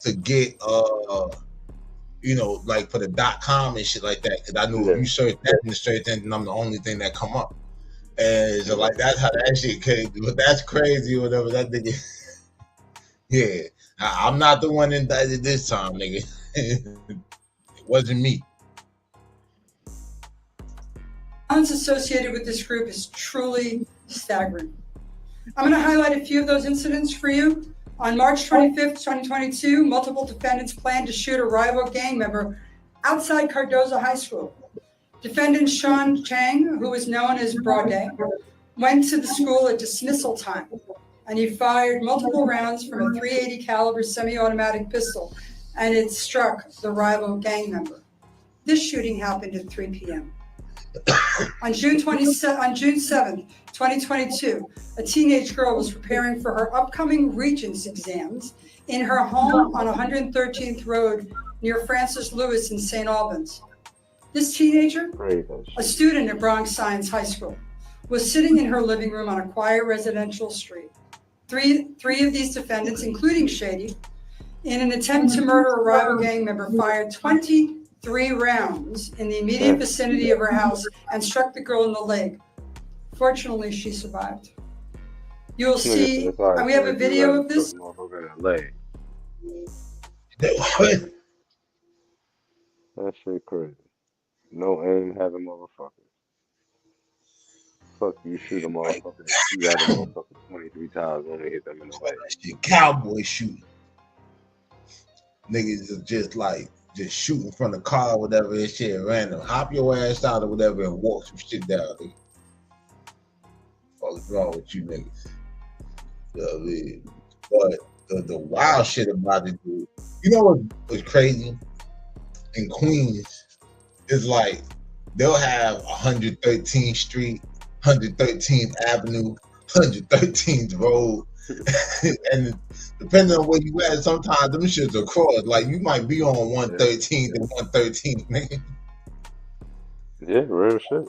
to get you know, like for the .com and shit like that, because I knew if you search that in the search engine, I'm the only thing that come up. And so like that's how that shit came. But that's crazy or whatever. That nigga, yeah, I'm not the one indicted this time, nigga. It wasn't me.
Violence associated with this group is truly staggering. I'm going to highlight a few of those incidents for you. On March 25th, 2022, multiple defendants planned to shoot a rival gang member outside Cardozo High School. Defendant Sean Chang, who was known as Broad Day, went to the school at dismissal time, and he fired multiple rounds from a .380 caliber semi-automatic pistol, and it struck the rival gang member. This shooting happened at 3 p.m. On June 7th, 2022, a teenage girl was preparing for her upcoming Regents exams in her home on 113th Road near Francis Lewis in St. Albans. This teenager, a student at Bronx Science High School, was sitting in her living room on a quiet residential street. Three of these defendants, including Shady, in an attempt to murder a rival gang member, fired 23 rounds in the immediate vicinity of her house and struck the girl in the leg. Fortunately, she survived. You will see, and we have a video of this.
That shit crazy. No aim having motherfuckers. Fuck you, shoot a motherfucker. You got a motherfucker 23 times, only hit them in the leg.
Shit, cowboy shooting. Niggas is just like, just shooting from the car or whatever and shit, random. Hop your ass out or whatever and walk some shit down. Nigga. What's wrong with you niggas? You know what I mean? But the wild shit about it, dude, you know what was crazy? In Queens, it's like they'll have 113th Street, 113th Avenue, 113th Road, and depending on where you at, sometimes them shits are crossed. Like you might be on 113th and 113th, nigga.
Yeah, real shit.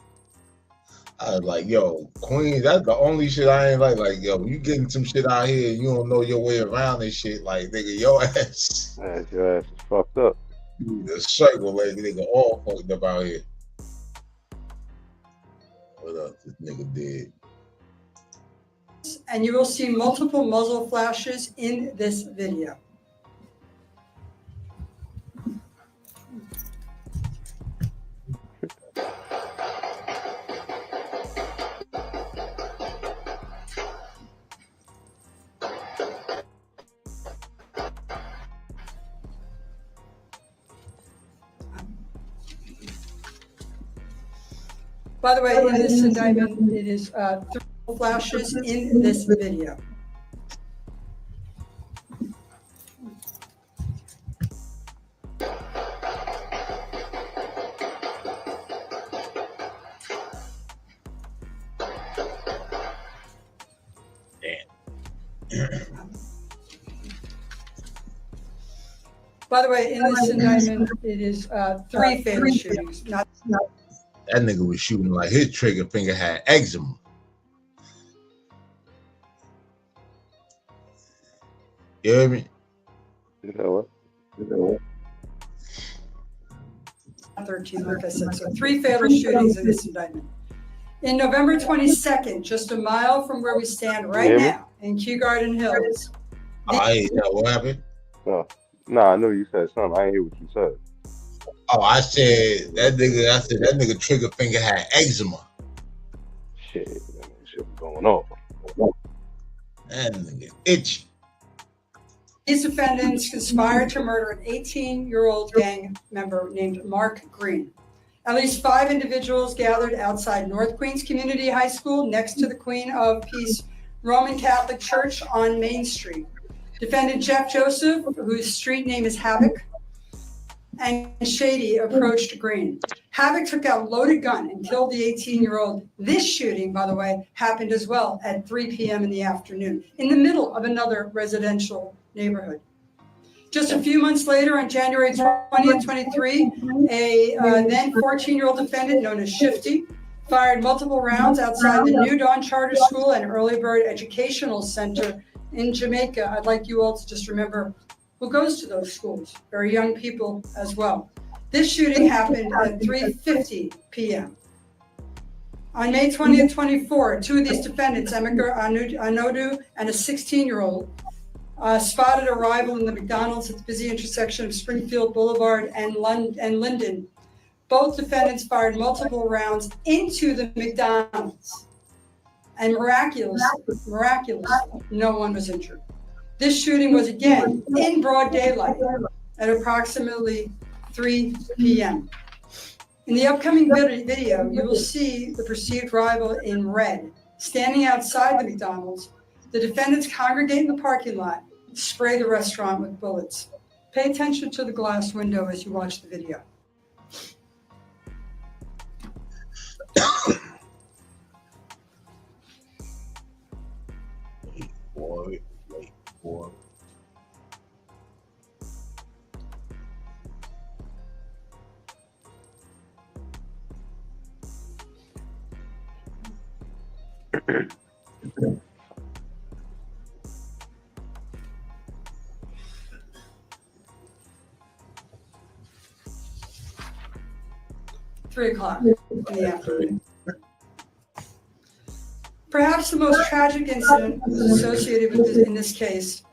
I was like, yo, Queens, that's the only shit I ain't like. Like, yo, you getting some shit out here, and you don't know your way around this shit. Like, nigga, your ass.
Your ass is fucked up.
The circle, like, nigga, all fucked up out here. What else this nigga did?
And you will see multiple muzzle flashes in this video. By the way, in this indictment, it is 3 flashes in this video. By the way, in this indictment, it is 3 fatal shootings, not.
That nigga was shooting like his trigger finger had eczema. You hear me?
You know what?
13, like I said, so 3 fatal shootings in this indictment. In November 22nd, just a mile from where we stand right now in Kew Garden Hills.
I ain't know what happened.
No, I knew you said something. I ain't hear what you said.
Oh, I said that nigga trigger finger had eczema.
Shit, that shit was going on.
That nigga itchy.
These defendants conspired to murder an 18-year-old gang member named Mark Green. At least 5 individuals gathered outside North Queens Community High School next to the Queen of Peace Roman Catholic Church on Main Street. Defendant Jeff Joseph, whose street name is Havoc, and Shady approached Green. Havoc took out a loaded gun and killed the 18-year-old. This shooting, by the way, happened as well at 3 p.m. in the afternoon in the middle of another residential neighborhood. Just a few months later, on January 20th, 23, a then 14-year-old defendant known as Shifty fired multiple rounds outside the New Dawn Charter School and Early Bird Educational Center in Jamaica. I'd like you all to just remember who goes to those schools, very young people as well. This shooting happened at 3:50 p.m. On May 20th, 24, 2 of these defendants, Emeka Anodu and a 16-year-old, spotted a rival in the McDonald's at the busy intersection of Springfield Boulevard and Linden. Both defendants fired multiple rounds into the McDonald's, and miraculously, no one was injured. This shooting was again in broad daylight at approximately 3 p.m. In the upcoming video, you will see the perceived rival in red standing outside the McDonald's. The defendants congregate in the parking lot, spray the restaurant with bullets. Pay attention to the glass window as you watch the video.
Wait, boy.
Three o'clock in the afternoon. Perhaps the most tragic incident associated with in this case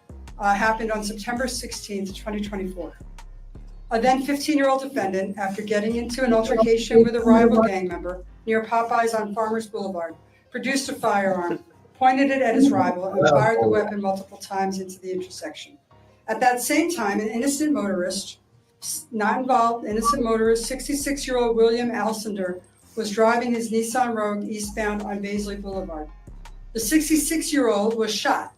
happened on September 16th, 2024. A then 15-year-old defendant, after getting into an altercation with a rival gang member near Popeyes on Farmers Boulevard, produced a firearm, pointed it at his rival, and fired the weapon multiple times into the intersection. At that same time, an innocent motorist, not involved, innocent motorist, 66-year-old William Alcindor, was driving his Nissan Rogue eastbound on Baisley Boulevard. The 66-year-old was shot,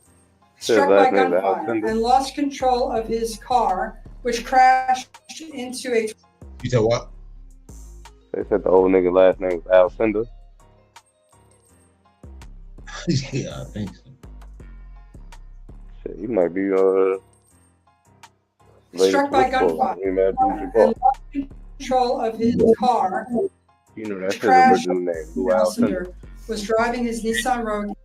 struck by gunfire, and lost control of his car, which crashed into a...
You said what?
They said the old nigga last name was Alcindor.
Yeah, I think so.
Shit, he might be
Struck
related to
by
what's called.
gunfire
He might be
and
Paul.
lost control of his car,
You know,
which
that's his
crashed.
original name, Lou Alcindor.
Alcindor was driving his Nissan Rogue.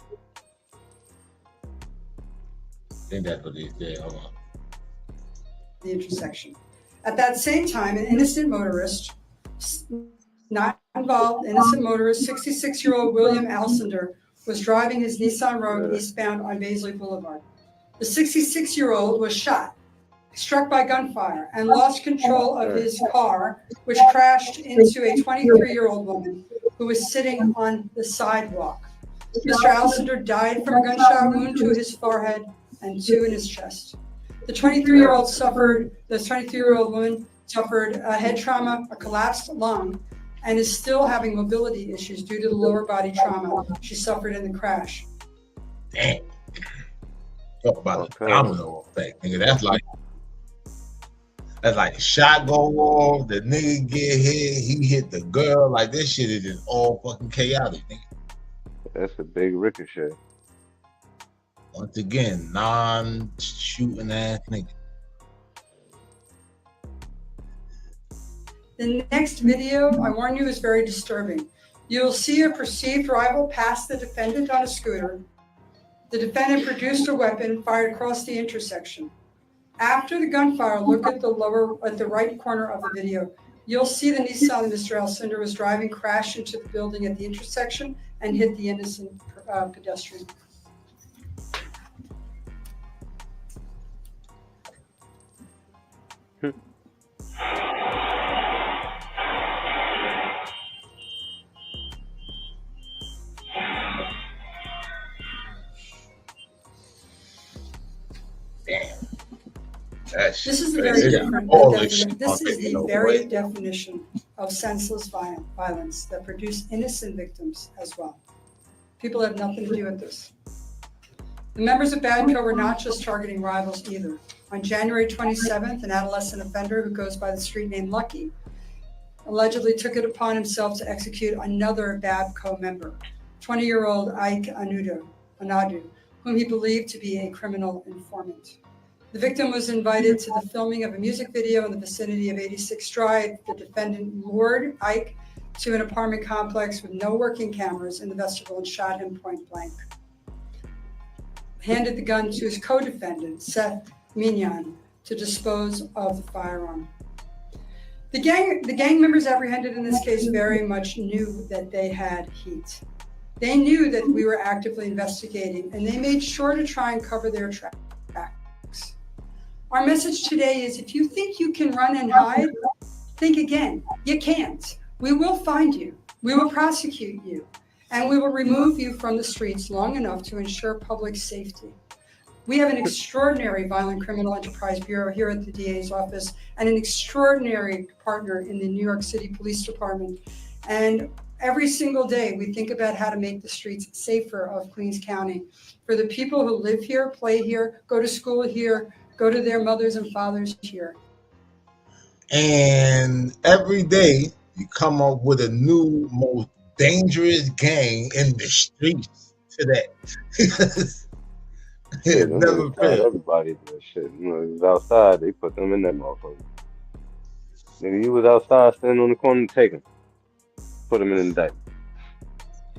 I think that's what he said. Hold on.
The intersection. At that same time, an innocent motorist, not involved, innocent motorist, 66-year-old William Alcindor, was driving his Nissan Rogue eastbound on Baisley Boulevard. The 66-year-old was shot, struck by gunfire, and lost control of his car, which crashed into a 23-year-old woman who was sitting on the sidewalk. Mr. Alcindor died from a gunshot wound to his forehead and 2 in his chest. The 23-year-old woman suffered a head trauma, a collapsed lung, and is still having mobility issues due to the lower body trauma she suffered in the crash.
Damn. Talk about the domino effect, nigga. That's like shot go off, the nigga get hit, he hit the girl. Like, this shit is just all fucking chaotic, nigga.
That's a big ricochet.
Once again, non-shooting ass nigga.
The next video, I warn you, is very disturbing. You'll see a perceived rival pass the defendant on a scooter. The defendant produced a weapon, fired across the intersection. After the gunfire, look at the right corner of the video. You'll see the Nissan Mr. Alcindor was driving crash into the building at the intersection and hit the innocent pedestrian.
Damn.
This is the very different. This is the very definition of senseless violence that produce innocent victims as well. People have nothing to do with this. The members of Bad Co were not just targeting rivals either. On January 27th, an adolescent offender who goes by the street name Lucky allegedly took it upon himself to execute another Bad Co member, 20-year-old Ike Anadu, whom he believed to be a criminal informant. The victim was invited to the filming of a music video in the vicinity of 86th Drive. The defendant lured Ike to an apartment complex with no working cameras in the vestibule and shot him point blank. Handed the gun to his co-defendant, Seth Mignon, to dispose of the firearm. The gang members apprehended in this case very much knew that they had heat. They knew that we were actively investigating, and they made sure to try and cover their tracks. Our message today is, if you think you can run and hide, think again. You can't. We will find you. We will prosecute you. And we will remove you from the streets long enough to ensure public safety. We have an extraordinary Violent Criminal Enterprise Bureau here at the DA's office and an extraordinary partner in the New York City Police Department. And every single day, we think about how to make the streets safer of Queens County for the people who live here, play here, go to school here, go to their mothers and fathers here.
And every day, you come up with a new, most dangerous gang in the streets today.
It never fails. Everybody does shit. You know, he was outside, they put them in that motherfucker. Nigga, you was outside standing on the corner, take him. Put him in the indictment.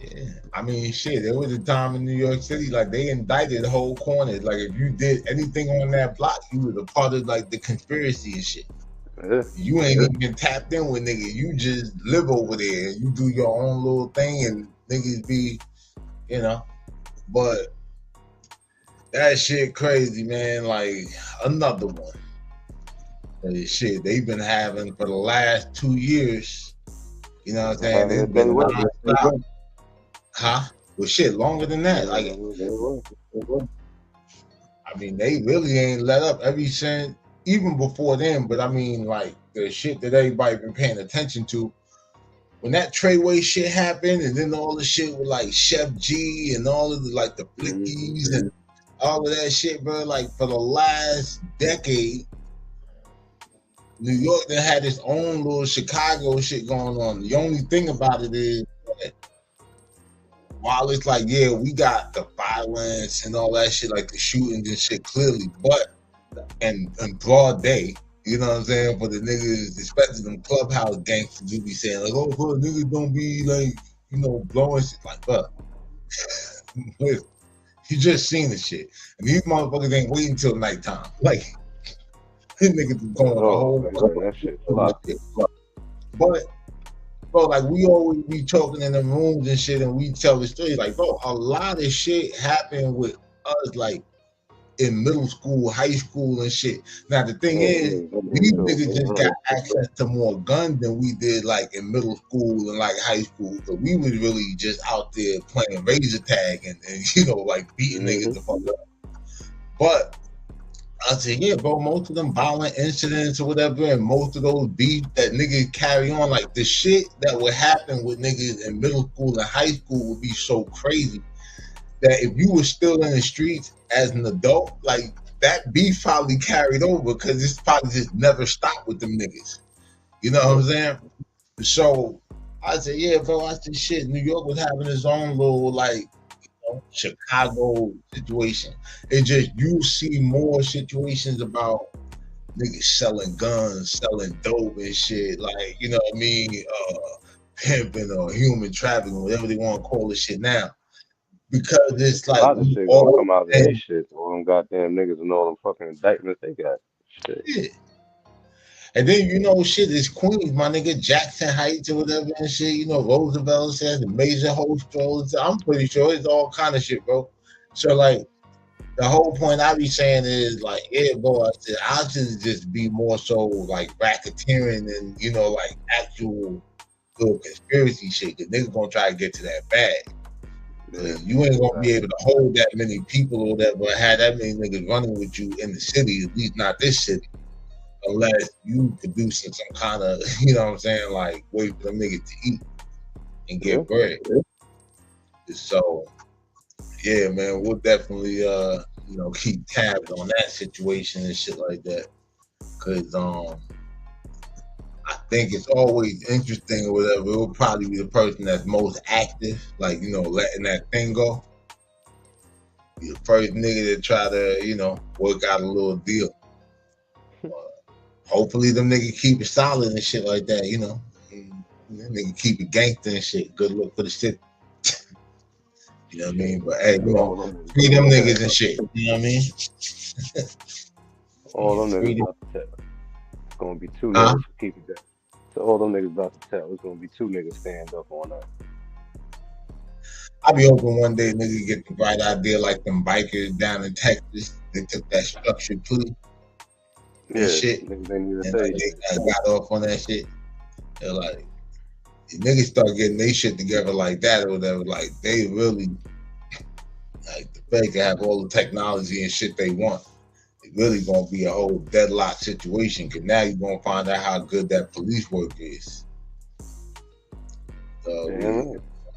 Yeah, I mean, shit, there was a time in New York City, like, they indicted the whole corner. Like, if you did anything on that block, you was a part of, like, the conspiracy and shit. You ain't even been tapped in with niggas. You just live over there. You do your own little thing and niggas be, you know. But that shit crazy, man. Like, another one. That shit they've been having for the last 2 years. You know what I'm saying? They've been nonstop. Huh? Well, shit, longer than that. Like, I mean, they really ain't let up ever since, even before then. But I mean, like, the shit that everybody been paying attention to. When that Treyway shit happened, and then all the shit with like Chef G and all of the like the Flickies and all of that shit, bro. Like, for the last decade, New York done had its own little Chicago shit going on. The only thing about it is that while it's like, yeah, we got the violence and all that shit, like the shootings and shit clearly, but and broad day, you know what I'm saying? For the niggas, especially them clubhouse gangsters, you be saying like, oh, bro, niggas don't be like, you know, blowing shit like, bro. You just seen the shit, and these motherfuckers ain't waiting until nighttime. Like, these niggas is going the whole
that shit.
But bro, like we always be talking in the rooms and shit, and we tell the story. Like, bro, a lot of shit happened with us, like in middle school, high school, and shit. Now the thing is, these niggas just got access to more guns than we did, like in middle school and like high school. So we was really just out there playing razor tag and you know, like beating niggas the fuck up. But I said, yeah, bro, most of them violent incidents or whatever, and most of those beats that niggas carry on, like the shit that would happen with niggas in middle school and high school would be so crazy that if you were still in the streets as an adult, like that beef probably carried over because it's probably just never stopped with them niggas. You know what I'm saying? So I said, yeah, bro, I said, shit, New York was having its own little, like, Chicago situation. It just, you see more situations about niggas selling guns, selling dope and shit, like, you know what I mean, pimping or human trafficking, whatever they want to call this shit now. Because it's like
a lot of shit gonna come out of that shit, all them goddamn niggas and all them fucking indictments they got. Shit.
Yeah. And then, you know, shit, it's Queens, my nigga, Jackson Heights or whatever and shit, you know, Roosevelt says the major hostels. I'm pretty sure it's all kind of shit, bro. So, like, the whole point I be saying is, like, yeah, bro, I said, I should just be more so, like, racketeering and, you know, like, actual little conspiracy shit, because niggas gonna try to get to that bag. You ain't gonna be able to hold that many people or whatever, have that many niggas running with you in the city, at least not this city. Unless you producing some kind of, you know what I'm saying, like wait for them niggas to eat and get bread. So, yeah, man, we'll definitely, you know, keep tabs on that situation and shit like that. Cause I think it's always interesting or whatever. It will probably be the person that's most active, like, you know, letting that thing go. Be the first nigga to try to, you know, work out a little deal. Hopefully them niggas keep it solid and shit like that, you know. Nigga keep it gangster and shit. Good luck for the city. You know what I mean? But hey, you know, free them niggas and shit. You know what I mean?
All them niggas about to tell. It's gonna be two niggas to keep it down. So all them niggas about to tell. It's gonna be two niggas stand up on that.
I'll be hoping one day niggas get the right idea like them bikers down in Texas. They took that structured plea.
Yeah,
shit.
And they
got off on that shit. They're like, if niggas start getting their shit together like that or whatever, like they really, like the Fed can have all the technology and shit they want. It really gonna be a whole deadlock situation because now you're gonna find out how good that police work is. So
yeah,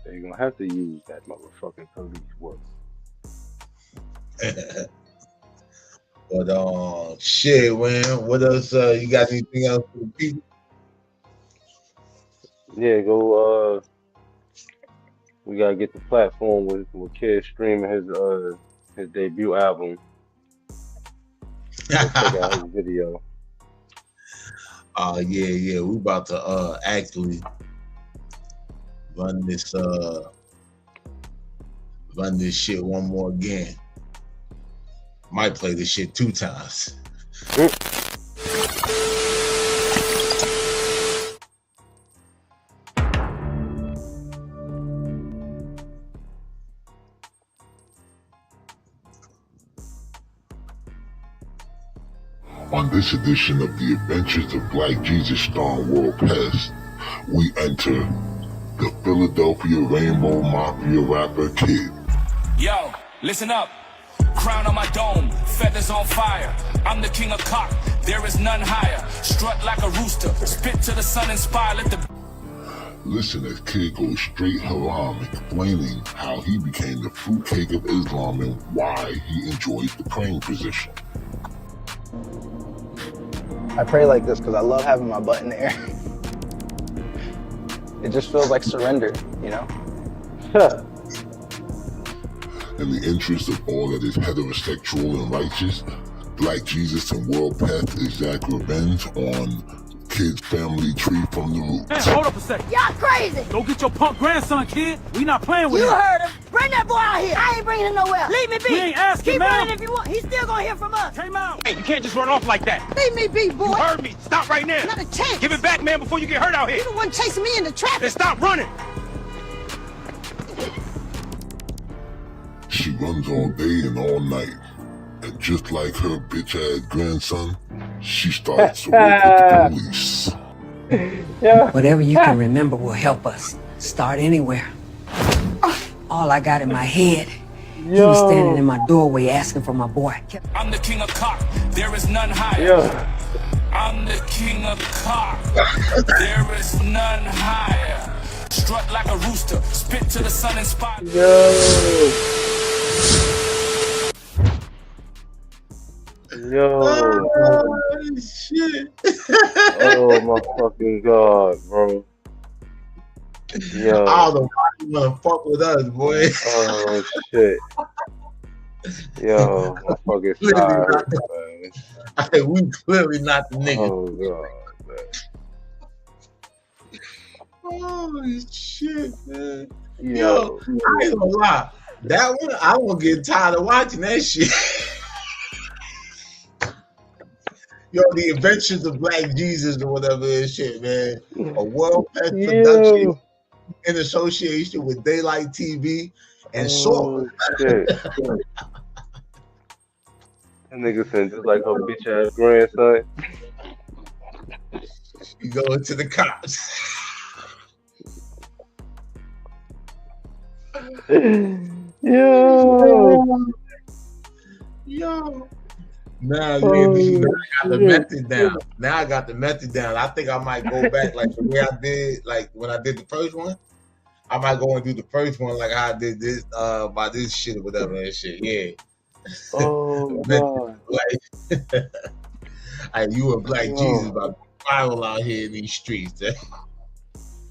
they're gonna have to use that motherfucking police work.
But shit, man. What else? You got anything else for the people?
Yeah, go. We gotta get the platform with Kid streaming his debut album. Check out his video.
Yeah. We about to actually run this shit one more again. Might play this shit 2 times.
On this edition of the Adventures of Black Jesus starring WorldCast, we enter the Philadelphia Rainbow Mafia rapper Kid.
Yo, listen up. Crown on my dome, feathers on fire. I'm the king of cock, there is none higher. Strut like a rooster, spit to the sun, inspire, let the...
Listen as Kid goes straight haram, explaining how he became the fruitcake of Islam and why he enjoys the praying position.
I pray like this because I love having my butt in the air. It just feels like surrender, you know?
In the interest of all that is heterosexual and righteous, Black Jesus and World Pest exact revenge on Kid's family tree from the roots.
Man, hold up a second.
Y'all crazy.
Go get your punk grandson, kid. We not playing with
You
him.
heard him. Bring that boy out here. I ain't bringing him nowhere. Leave me be.
We ain't asking,
Keep
man.
running if you want. He's still gonna hear from us.
Came out.
Hey, you can't just run off like that.
Leave me be, boy.
You heard me. Stop right now.
Not a chance.
Give it back, man, before you get hurt out here.
You the one chasing me into traffic.
Then stop running.
She runs all day and all night. And just like her bitch-ass grandson, she starts to work with the police.
Whatever you can remember will help us. Start anywhere. All I got in my head, he was standing in my doorway asking for my boy.
I'm the king of cock. There is none higher. I'm the king of cock. There is none higher. Strut like a rooster. Spit to the sun and spot.
Oh, shit.
Oh my fucking god, bro. Yo.
I don't know why you wanna fuck with us, boy.
Oh shit. Yo, my fucking side, man.
I said we clearly not the nigga.
Oh god, man.
Oh shit, man.
Yo.
I ain't gonna lie. That one, I won't get tired of watching that shit. Yo, The Adventures of Black Jesus or whatever this shit, man. A World Pest production in association with Daylight TV and Saw.
Shit. That nigga said just like her bitch ass grandson.
You going to the cops. Yo. Now I got the method down. Now I got the method down. I think I might go back like the way I did, like when I did the first one. I might go and do the first one like how I did this by this shit or whatever and shit. Yeah.
Oh god.
Like, like you and Black Jesus about to viral out here in these streets.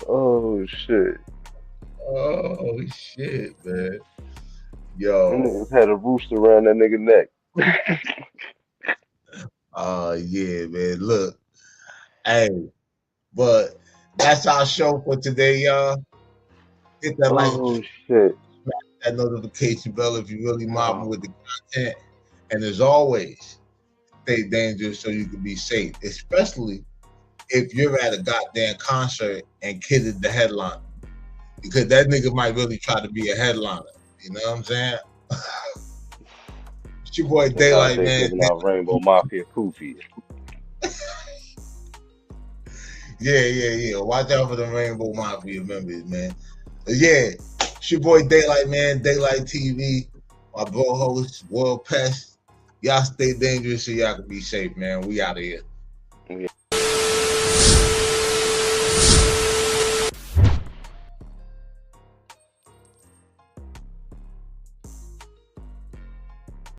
Oh shit.
Oh shit, man. Yo.
Them niggas had a rooster around that nigga neck.
Yeah, man. Look. Hey, but that's our show for today, y'all. Hit that like,
shit.
Smash that notification bell if you really mobbing with the content. And as always, stay dangerous so you can be safe, especially if you're at a goddamn concert and Kid is the headliner. Because that nigga might really try to be a headliner. You know what I'm saying? It's your boy Daylight, man.
Rainbow Mafia Poofy.
Yeah. Watch out for the Rainbow Mafia members, man. Yeah, it's your boy Daylight, man. Daylight TV. My bro host, World Pest. Y'all stay dangerous so y'all can be safe, man. We out of here.